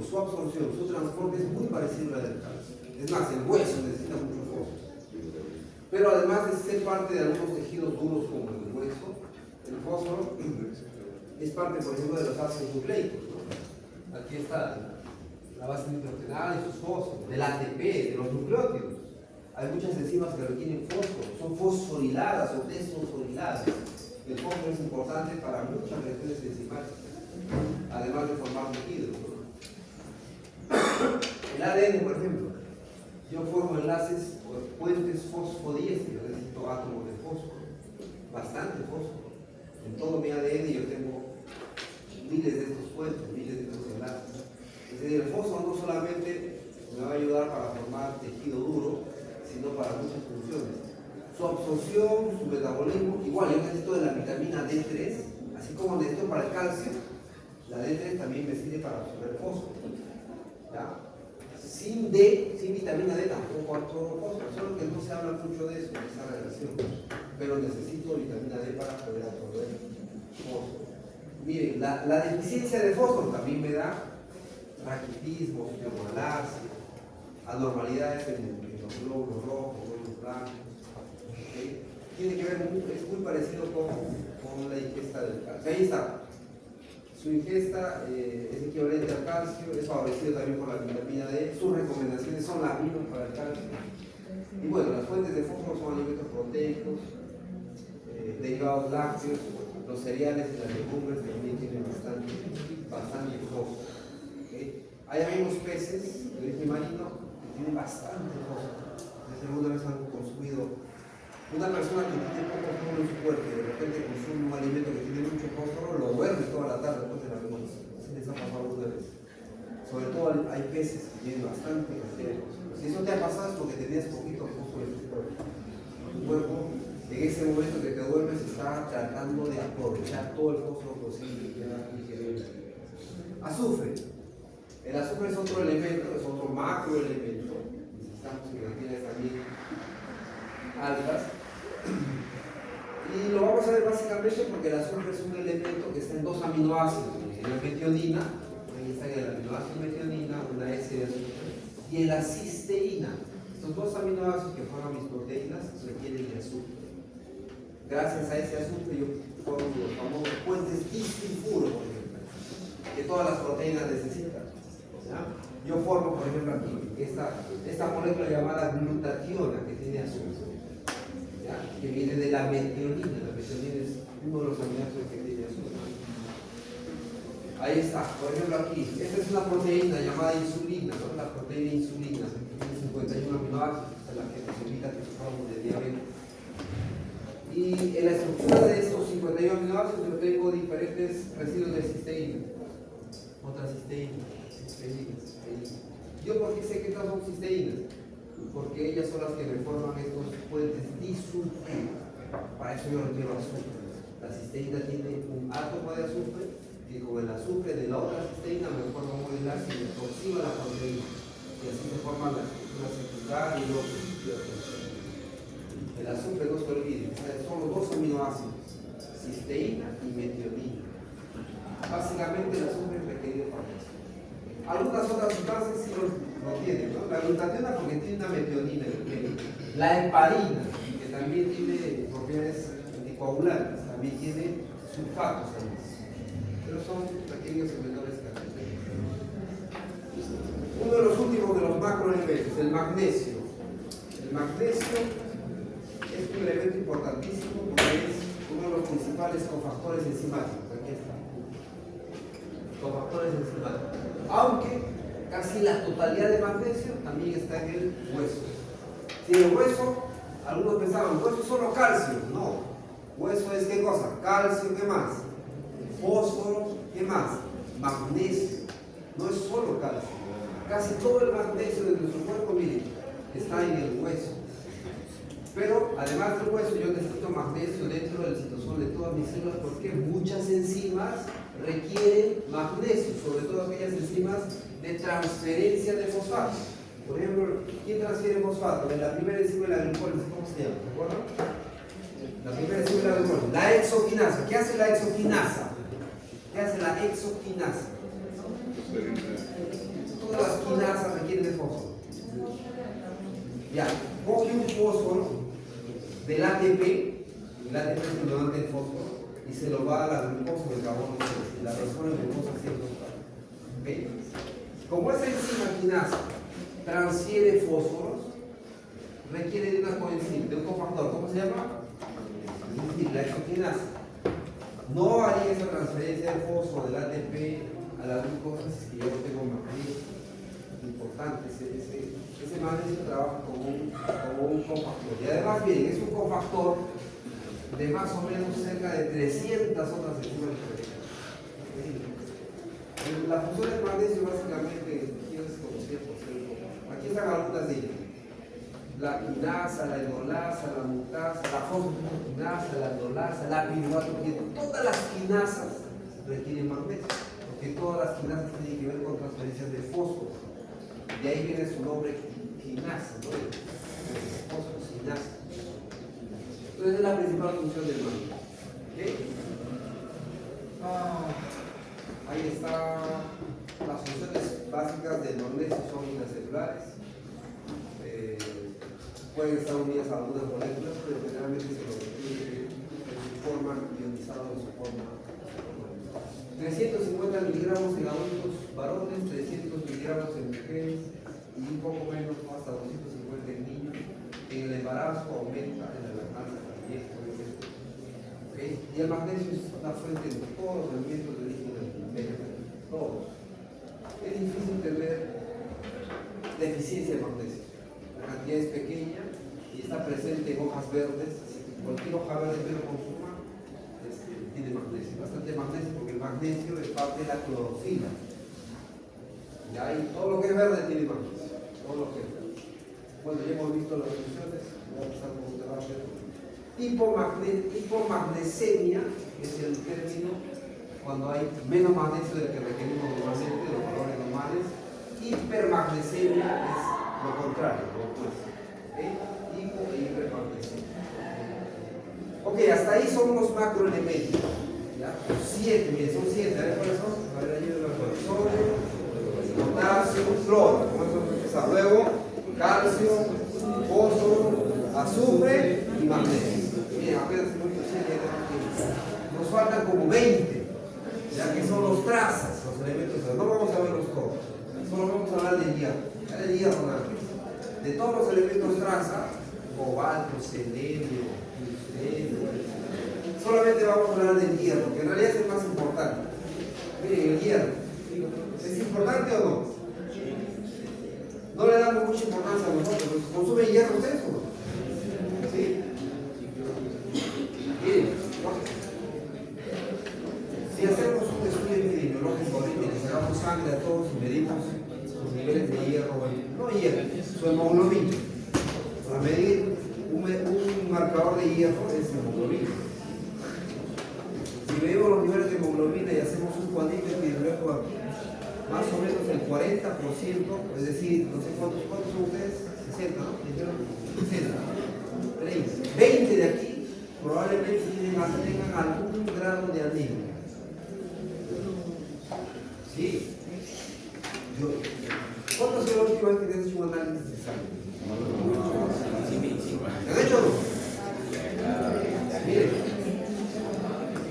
su absorción, su transporte es muy parecido a la del calcio. Es más, el hueso necesita mucho fósforo. Pero además de ser parte de algunos tejidos duros como el hueso, el fósforo es parte, por ejemplo, de los ácidos nucleicos, ¿no? Aquí está la base nucleotidenal y sus fósforos, del ATP, de los nucleótidos. Hay muchas enzimas que requieren fósforo, son fosforiladas o desfosforiladas. El fósforo es importante para muchas reacciones enzimáticas, además de formar tejidos, ¿no? El ADN, por ejemplo, yo formo enlaces o puentes fosfodiésteros, necesito átomos de fósforo, bastante fósforo. En todo mi ADN yo tengo miles de estos puentes, miles de estos enlaces. Es decir, el fósforo no solamente me va a ayudar para formar tejido duro, sino para muchas funciones. Su absorción, su metabolismo, igual yo necesito de la vitamina D3, así como necesito para el calcio, la D3 también me sirve para absorber el fósforo. ¿Ya? Sin D, sin vitamina D tampoco absorbo fósforo, solo que no se habla mucho de eso, de esa relación. Pero necesito vitamina D para poder absorber fósforo. Miren, la deficiencia de fósforo también me da raquitismo, osteomalacia, anormalidades en los glóbulos rojos, glóbulos blancos. ¿Okay? Tiene que ver, es muy parecido con la ingesta del calcio. Ahí está. Su ingesta es equivalente al calcio, es favorecido también por la vitamina D. Sus recomendaciones son las mismas para el calcio. Y bueno, las fuentes de fósforo son alimentos proteicos, derivados lácteos, los cereales y las legumbres también tienen bastante fósforo. ¿Okay? Hay algunos peces de origen marino que tienen bastante fósforo. Desde alguna vez han consumido. Una persona que tiene poco fósforo en su cuerpo y de repente consume un alimento que tiene mucho fósforo, lo duerme toda la tarde después de la noche. Así les ha pasado alguna vez. Sobre todo hay peces que tienen bastante cantidad de fósforo. Si eso te ha pasado es porque tenías poquito fósforo en tu cuerpo. Tu cuerpo, en ese momento que te duermes, está tratando de aprovechar todo el fósforo posible que queda ingerible. Azufre. El azufre es otro elemento, es otro macroelemento. Necesitamos que mantengas también altas. Y lo vamos a ver básicamente porque el azufre es un elemento que está en dos aminoácidos, en la metionina, ahí está el aminoácido metionina, una S de azufre, y en la cisteína. Estos dos aminoácidos que forman mis proteínas requieren de azufre. Gracias a ese azufre yo formo los famosos puentes dissulfuro, por ejemplo, que todas las proteínas necesitan. ¿Ya? Yo formo, por ejemplo, aquí esta molécula llamada glutationa que tiene azufre, ¿ya? Que viene de la metionina. La metionina es uno de los aminoácidos que tiene azufre. Ahí está, por ejemplo aquí, esta es una proteína llamada insulina, ¿no? La proteína insulina, que tiene 51 aminoácidos, es la que nos evita que suframos de diabetes. Y en la estructura de estos 51 aminoácidos yo tengo diferentes residuos de cisteína. Otra cisteína. ¿Yo por qué sé que estas son cisteínas? Porque ellas son las que me forman estos puentes disulfidos. Para eso yo requiero azufre. La cisteína tiene un átomo de azufre y con el azufre de la otra cisteína me forma un enlace y me toxiva la proteína. Y así se forman las estructuras secundarias y los. El azufre, no se olviden, son los dos aminoácidos, cisteína y metionina. Básicamente el azufre es requerido para eso. Algunas otras sustancias sí lo tienen, ¿no? La glutationa porque tiene una metionina, la heparina, que también tiene propiedades anticoagulantes, también tiene sulfatos también. Pero son pequeños y menores cantidades. Uno de los últimos de los macroelementos, el magnesio. El magnesio es un elemento importantísimo porque es uno de los principales cofactores enzimáticos. Aquí está. Cofactores enzimáticos. Aunque casi la totalidad de magnesio también está en el hueso. Si el hueso, algunos pensaban, hueso es solo calcio. No. Hueso es ¿qué cosa? Calcio, ¿qué más? Fósforo, ¿qué más? Magnesio. No es solo calcio. Casi todo el magnesio de nuestro cuerpo, miren, está en el hueso. Pero además del hueso yo necesito magnesio dentro del citosol de todas mis células porque muchas enzimas requieren magnesio, sobre todo aquellas enzimas de transferencia de fosfato. Por ejemplo, ¿quién transfiere fosfato? La primera enzima de la glucólisis, ¿cómo se llama? ¿Se acuerdan? La primera enzima de la glucólisis, la exoquinasa. ¿Qué hace la exoquinasa? ¿Qué hace la exoquinasa? Ya, coge un fósforo del ATP, el ATP es el donante del fósforo, y se lo va a la glucosa del carbono 6, y la transforma en glucosa 100. ¿Okay? Como esa enzima quinasa transfiere fósforos, requiere de una coenzima, de un cofactor, ¿cómo se llama? Es decir, la exoquinasa. No haría esa transferencia de fósforo del ATP a la glucosa si yo no tengo magnesio. Importante, ese magnesio trabaja como un cofactor. Y además, miren, es un cofactor de más o menos cerca de 300 otras enzimas diferentes. La función del magnesio básicamente es como 100%. Aquí están algunas de ellas. La quinasa, la enolasa, la mutasa, la fosfoquinasa, la enolasa, la piruvato. Todas las quinasas requieren magnesio, porque todas las quinasas tienen que ver con transferencias de fósforo. De ahí viene su nombre quinasa, ¿no? Fosfoquinasa. Entonces es la principal función del magnesio. ¿Okay? Ahí está. Las funciones básicas del magnesio son unicelulares. Pueden estar unidas a algunas moléculas, pero generalmente se lo describe en su forma ionizada o en su forma. 350 miligramos en adultos varones, 300 miligramos en mujeres y un poco menos, hasta 250 en niños. En el embarazo aumenta, en la lactancia también, ¿okay? Y el magnesio es una fuente de todos los alimentos de origen vegetal, todos. Es difícil tener deficiencia de magnesio. La cantidad es pequeña y está presente en hojas verdes, así que cualquier hoja verde que lo consuma tiene magnesio, bastante magnesio, porque el magnesio es parte de la clorofila. Y ahí todo lo que es verde tiene magnesio, todo lo que es verde. Bueno, ya hemos visto las funciones, voy a empezar con un debate. Hipomagnesemia es el término cuando hay menos magnesio del que requerimos normalmente, los valores normales. Hipermagnesemia es lo contrario, lo opuesto. ¿Okay? Hipo e hipermagnesemia. Ok, hasta ahí son los macroelementos. ¿Ya? 7, miren, son 7. A ver cuáles son. A ver, ayúdenme a ver. Sodio, potasio, cloro. Con eso vamos a empezar. Luego, calcio, fósforo, azufre y magnesio. Miren, apenas hemos hecho 7. Nos faltan como 20. Ya que son los trazas, los elementos. No vamos a verlos todos. Solo vamos a hablar del hierro. El hierro nada más. De todos los elementos traza, cobalto, selenio, tungsteno, solamente vamos a hablar del hierro, que en realidad es el más importante. Miren, el hierro. ¿Es importante o no? No le damos mucha importancia a nosotros. ¿Consumen hierro ustedes o no? ¿Sí? Miren, si hacemos un estudio epidemiológico ahorita y le sacamos sangre a todos y medimos sus niveles de hierro, no hierro, su hemoglobina. Para medir un marcador de hierro es hemoglobina. Si medimos los niveles de hemoglobina y hacemos un cuadrito epidemiológico aquí, más o menos el 40%, es decir, no sé cuántos son ustedes, 60, ¿no? Dijeron 60, 30, 20 de aquí probablemente tengan algún grado de anemia. ¿Sí? ¿Cuándo ha sido la última vez que te has hecho un análisis de sangre? ¿Te han hecho o no? Miren,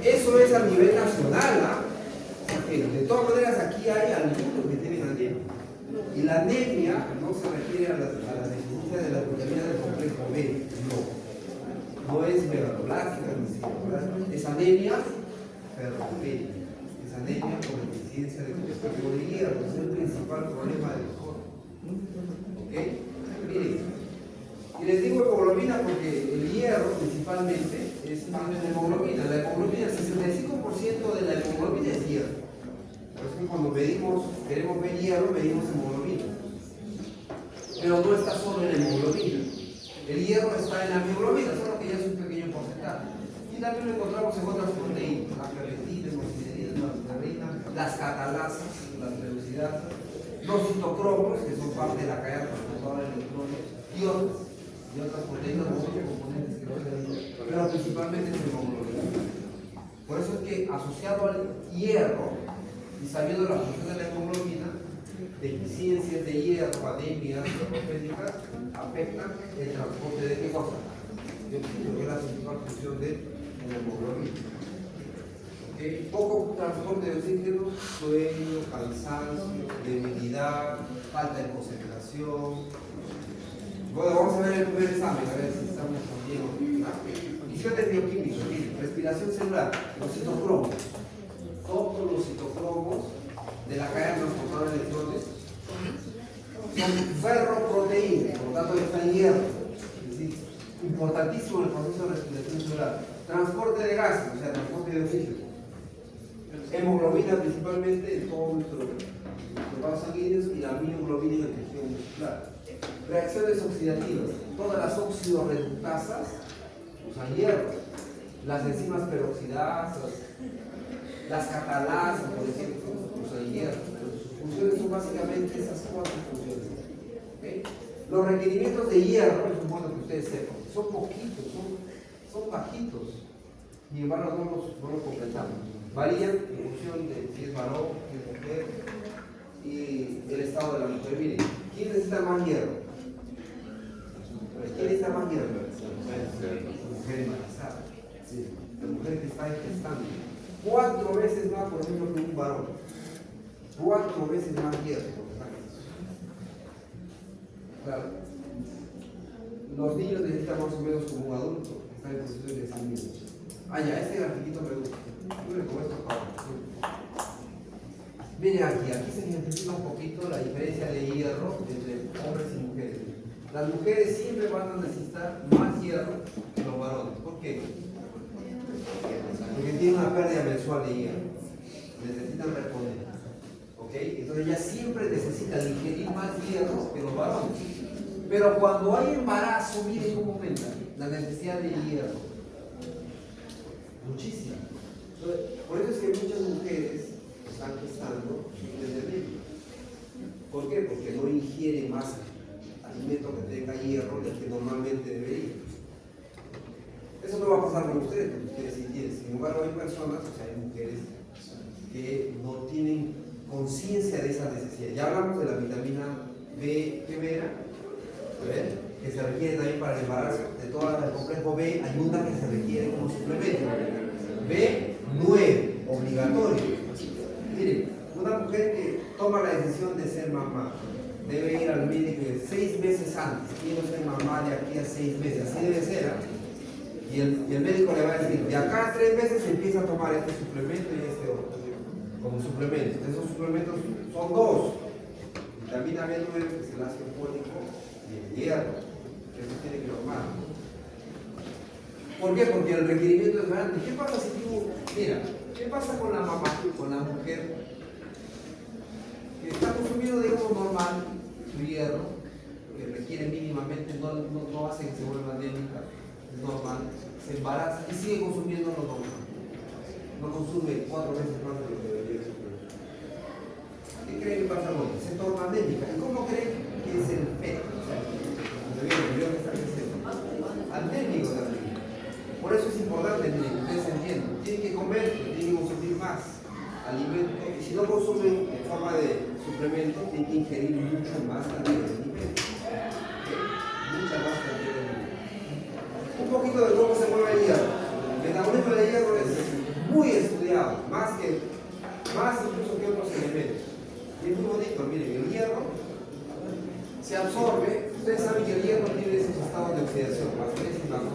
eso es a nivel nacional, ¿ah? De todas maneras, aquí hay algunos que tienen anemia. Y la anemia no se refiere a la deficiencia de la vitamina del complejo B, no es megaloblástica, es anemia ferropénica. Es anemia por deficiencia de complejo de hierro, es el principal problema del joven. ¿Ok? Miren, y les digo hemoglobina porque el hierro principalmente es parte de la hemoglobina. La hemoglobina, el 65% de la hemoglobina es hierro. Por eso que cuando queremos ver hierro, medimos hemoglobina. Pero no está solo en la hemoglobina. El hierro está en la hemoglobina, solo que ya es un pequeño porcentaje. Y también lo encontramos en otras proteínas, la ferritina, la histidina, la citarrina, las catalasas, las peroxidasas, los citocromos, que son parte de la cadena transportadora de electrones, y otras proteínas, otros componentes que no se ven, pero principalmente es hemoglobina. Por eso es que asociado al hierro y sabiendo la función de la hemoglobina, deficiencias de hierro, anemias, ortopédicas, afectan el transporte de qué cosa? De oxígeno, que es la principal función de la hemoglobina. ¿Okay? Poco transporte de oxígeno, sueño, cansancio, debilidad, falta de concentración. Bueno, vamos a ver el primer examen, a ver si estamos bien. Misiones bioquímicas, respiración celular, los citocromos. Todos los citocromos de la cadena transportadora de electrones son ferroproteínas, por lo tanto está en hierro. Es decir, importantísimo en el proceso de respiración celular. Transporte de gases, o sea, transporte de oxígeno. Hemoglobina principalmente en todos nuestros vasos sanguíneos y la mioglobina en el tejido muscular. Reacciones oxidativas, todas las oxidorreductasas usan hierro. Las enzimas peroxidasas, las catalasas, por ejemplo, usan hierro. Sus funciones son básicamente esas cuatro funciones. ¿Okay? Los requerimientos de hierro, es bueno que ustedes sepan, son poquitos, son bajitos. Sin embargo, no los completamos. Varían en función de si es varón, si es mujer y el estado de la mujer. Miren, ¿quién necesita más hierro? ¿Quién necesita más hierro? La mujer embarazada. Sí, la mujer que está gestando. 4 veces más, por ejemplo, que un varón. 4 veces más hierro. Claro. Los niños necesitan más o menos como un adulto que está en posición de crecimiento. Ah, ya, este grafiquito me gusta. Miren cómo esto para. Miren aquí se ejemplifica un poquito la diferencia de hierro entre hombres y mujeres. Las mujeres siempre van a necesitar más hierro que los varones. ¿Por qué? Porque tienen una pérdida mensual de hierro. Necesitan responder. ¿Ok? Entonces ellas siempre necesitan ingerir más hierro que los varones. Pero cuando hay embarazo, miren cómo aumenta la necesidad de hierro. Muchísimo. Por eso es que muchas mujeres están gestando desde el niño. ¿Por qué? Porque no ingieren más alimento que tenga hierro del que normalmente debería. Eso no va a pasar con ustedes, porque ustedes sí tienen. Sin embargo, hay personas, o sea, hay mujeres que no tienen conciencia de esa necesidad. Ya hablamos de la vitamina B, ¿qué B era? Que se requiere también para el embarazo. De todo el complejo B hay una que se requiere como suplemento. B9, obligatorio. Miren, una mujer que toma la decisión de ser mamá debe ir al médico 6 meses antes. Quiero ser mamá de aquí a 6 meses, así debe ser. Y el médico le va a decir, de acá a 3 meses empieza a tomar este suplemento y este otro como suplemento. Esos suplementos son 2: vitamina B9, que es el ácido fólico, y el hierro, que eso tiene que tomar. ¿Por qué? Porque el requerimiento es grande. ¿Qué pasa si tú, mira, qué pasa con la mamá, con la mujer que está consumiendo, digamos, normal su hierro, que requiere mínimamente, no hace que se vuelva anémica, es normal, se embaraza y sigue consumiendo lo normal? No consume 4 veces más de lo que debería consumir. ¿Qué creen que pasa con ella? Se torna anémica. ¿Y cómo creen que es el feto? O sea, el que está creciendo. Anémico también. Por eso es importante, miren, que ustedes entiendan. Tienen que comer, tienen que consumir más alimento. Y si no consumen en forma de suplemento, tienen que ingerir mucho más cantidad de alimento. Mucha más cantidad de alimento. Un poquito de cómo se mueve el hierro. El metabolismo del hierro es muy estudiado, más incluso que otros elementos. Y es muy bonito, miren, el hierro se absorbe. Ustedes saben que el hierro tiene esos estados de oxidación, más 3 y más 2.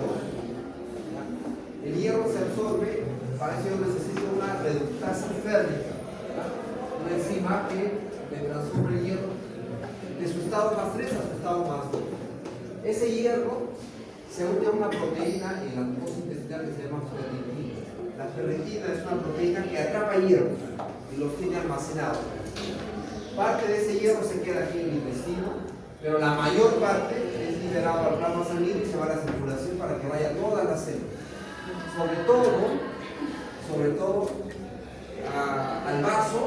El hierro se absorbe, para eso necesita una reductasa férrica, una enzima que le transforma el hierro de su estado más 3 a su estado más 2. Ese hierro se une a una proteína en la mucosa intestinal que se llama ferritina. La ferritina es una proteína que atrapa hierro y los tiene almacenados. Parte de ese hierro se queda aquí en el intestino, pero la mayor parte es liberado al plasma sanguíneo y se va a la circulación para que vaya a todas las células. Sobre todo al vaso.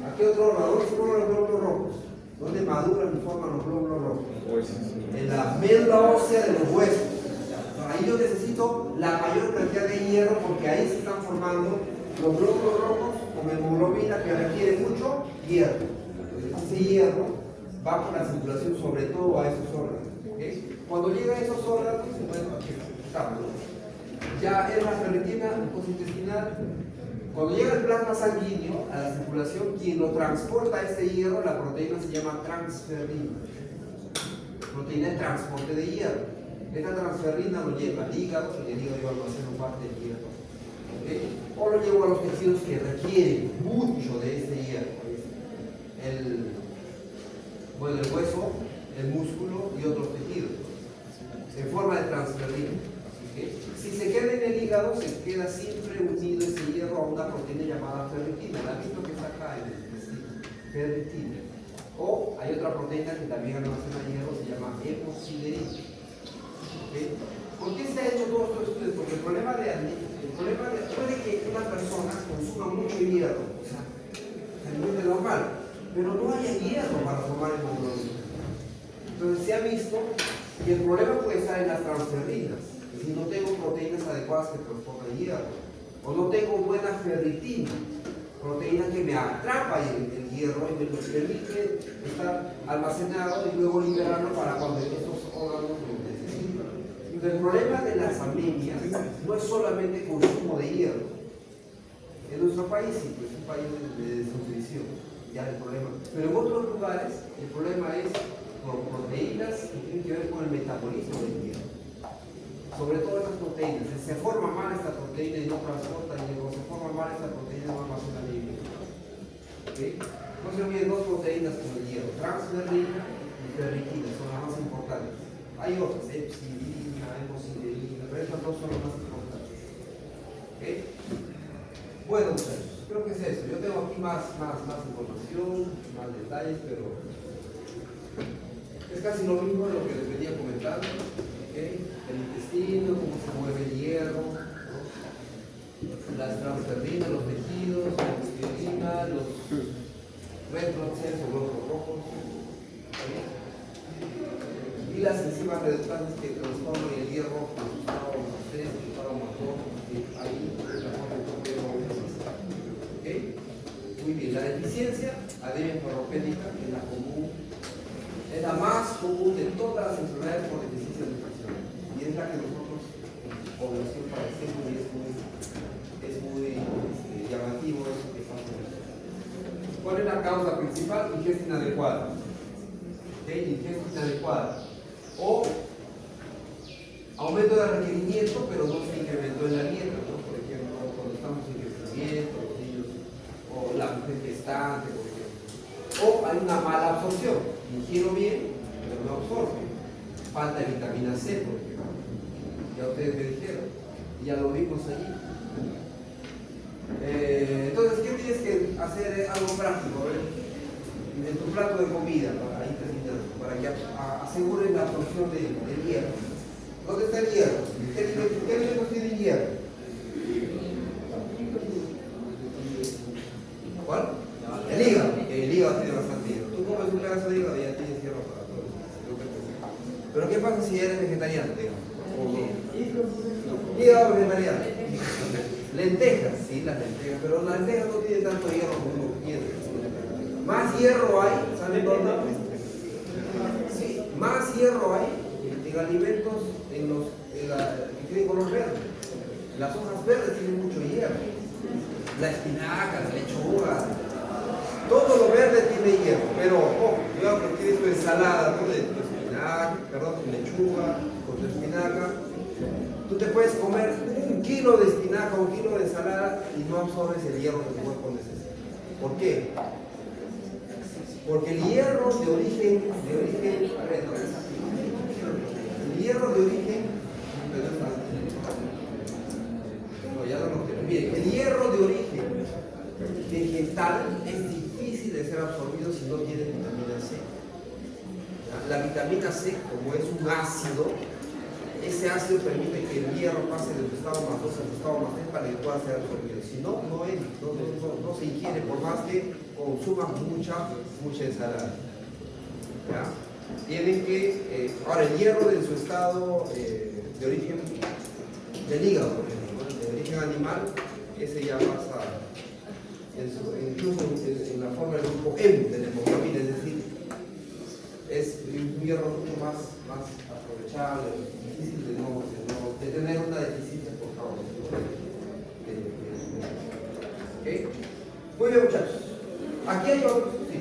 ¿A qué otro órgano? ¿Dónde se forman los glóbulos rojos? ¿Dónde maduran y forman los glóbulos rojos? En la médula ósea de los huesos. Ahí yo necesito la mayor cantidad de hierro porque ahí se están formando los glóbulos rojos con hemoglobina que requiere mucho hierro. va por la circulación sobre todo a esos órganos. ¿Okay? Cuando llega a esos órganos, bueno, aquí estamos, ¿no? Ya es la ferritina intestinal. Cuando llega el plasma sanguíneo a la circulación, quien lo transporta a este hierro, la proteína se llama transferrina. Proteína de transporte de hierro. Esta transferrina lo lleva al hígado, y el hígado lleva almacén parte del hierro. ¿Okay? O lo llevo a los tejidos que requieren mucho de este hierro. El hueso, el músculo y otros tejidos. En forma de transferrina. ¿Okay? Si se queda en el hígado, se queda siempre unido ese hierro a una proteína llamada ferritina, la misma que está acá en el intestino, ferritina. O hay otra proteína que también almacena hierro, se llama hemosiderina. ¿Okay? ¿Por qué se ha hecho todo estos estudios? Porque el problema de puede que una persona consuma mucho hierro, o sea, a nivel normal, pero no haya hierro para formar hemoglobina. Entonces se ha visto que el problema puede estar en las transferrinas. Si no tengo proteínas adecuadas que transportan hierro, o no tengo buena ferritina, proteína que me atrapa el hierro y me permite estar almacenado y luego liberarlo para cuando estos órganos lo necesitan. El problema de las anemias no es solamente consumo de hierro. En nuestro país sí, pues es un país de desnutrición, ya el problema. Pero en otros lugares el problema es por proteínas que tienen que ver con el metabolismo del hierro. Sobre todo estas proteínas, se forma mal esta proteína y no transporta hierro, se forma mal esta proteína y no almacena hierro. ¿Okay? No se olviden dos proteínas con el hierro, transferrina y ferritina, son las más importantes. Hay otras, epsilina, hemosiderina, pero estas dos son las más importantes. ¿Okay? Bueno, muchachos, creo que es eso. Yo tengo aquí más información, más detalles, pero es casi lo mismo de lo que les venía comentando. ¿Okay? El intestino, cómo se mueve el hierro, ¿no? Las transferrinas, los tejidos, la hemosiderina, los red blood cells o glóbulos rojos, ¿okay? Y las enzimas reductantes que transforman el hierro en su estado más 3, en su estado más 2, que ahí es la forma en que existe. ¿Okay? Muy bien, la deficiencia anemia ferropénica es la más común de todas las enfermedades por deficiencia de nutrición. Y es la que nosotros, población, padecemos y es muy llamativo eso que pasa. ¿Cuál es la causa principal? Ingesta inadecuada. ¿Okay? Ingesta inadecuada. O aumento de requerimiento, pero no se incrementó en la dieta, ¿no? Por ejemplo, cuando estamos en crecimiento, los niños, o la mujer gestante, por ejemplo. O hay una mala absorción. Ingiero bien, pero no absorbe. Falta de vitamina C, por ejemplo. Ya ustedes me dijeron, ya lo vimos allí. Entonces, ¿qué tienes que hacer? Algo práctico, en tu plato de comida, ahí terminando, para que aseguren la absorción del hierro. ¿Dónde está el hierro? ¿Qué alimentos tienen hierro? ¿Cuál? El hígado. El hígado tiene bastante hierro. Tú comes un pedazo de hígado y ya tienes hierro para todo. Pero ¿qué pasa si eres vegetariano? Hígado vegetariano. Lentejas, sí, las lentejas, pero las lentejas no tienen tanto hierro como uno quiere. Más hierro hay, ¿saben dónde? Sí, más hierro hay en alimentos que tienen color verde. Las hojas verdes tienen mucho hierro. La espinaca, la lechuga, todo lo verde tiene hierro, pero cuidado porque tienes tu ensalada, ¿no? De tu espinaca, perdón, tu lechuga, con tu espinaca. Tú te puedes comer 1 kilo de espinaca, 1 kilo de ensalada y no absorbes el hierro que tu cuerpo necesita. ¿Por qué? Porque el hierro de origen, a ver, el hierro de origen, no, ya no lo quiero. Miren, el hierro de origen vegetal es difícil de ser absorbido si no tiene vitamina C. La vitamina C, como es un ácido, ese ácido permite que el hierro pase de tu estado más 2 a tu estado más 3 para que pueda ser absorbido. Si no, no se ingiere por más que consumas mucha ensalada. ¿Ya? Tienen que, ahora el hierro en su estado de origen del hígado, por ejemplo, de origen animal, ese ya pasa incluso en la forma del grupo M de la hemoglobina, es decir, Aquí hay otros, sí.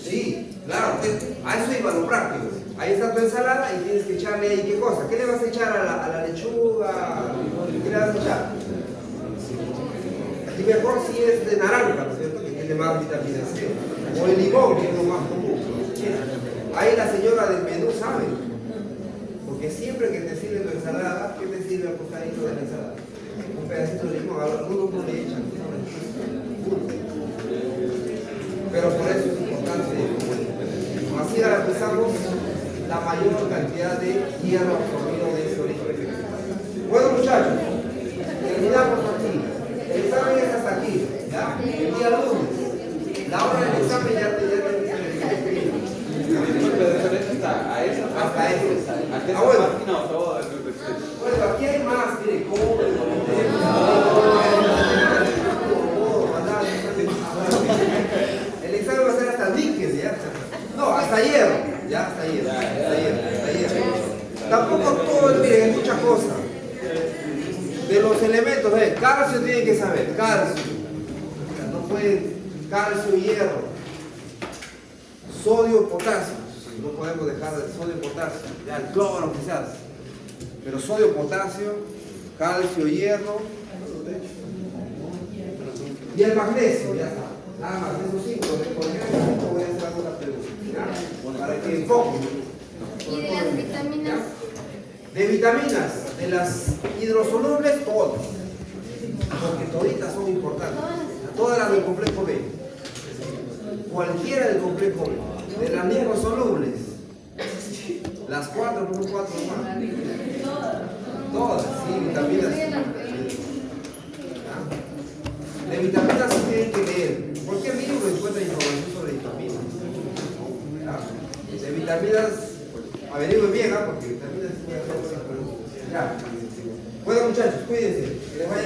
Sí, claro, a eso iba lo práctico. Ahí está tu ensalada y tienes que echarle ahí qué cosa. ¿Qué le vas a echar a la lechuga? ¿Qué le vas a echar? Y mejor si es de naranja, ¿no es cierto? Que tiene más vitamina C. O el limón, que es lo más común. Ahí la señora del menú sabe. Porque siempre que te sirve tu ensalada, ¿qué te sirve al costadito de la ensalada? Un pedacito de limón, algunos no le echan. Pero por eso es importante. Así garantizamos la mayor cantidad de hierro absorbido de ese origen. Bueno, muchachos, terminamos aquí. El examen es hasta aquí, ¿ya? El día lunes. La hora del examen ya te dice. Hasta eso. Bueno, aquí hay más, mire, cómo el examen va a ser hasta níquel, ¿ya? No, hasta hierro, ya, hasta hierro. Tampoco todo, miren, hay muchas cosas. De los elementos, calcio tienen que saber, calcio. No pueden, calcio, hierro. Sodio, potasio. No podemos dejar de sodio, potasio. Ya, el cloro quizás. Pero sodio, potasio, calcio, hierro. Y el magnesio, ya está. Nada más, esos 5. Por ejemplo, voy a hacer alguna pregunta. ¿Ya? Para que enfoquen. ¿Y de las vitaminas? De vitaminas, de las hidrosolubles, todas. Porque toditas son importantes. Todas las del complejo B. Cualquiera del complejo B. De las liposolubles. Las 4 por 4 más. Todas, sí, vitaminas. De vitaminas se tienen que leer. Cualquier libro encuentra información sobre vitaminas. De vitaminas, averigüen bien, porque vitaminas se pueden hacer cosas. Ya. Bueno, muchachos, cuídense. Que les vaya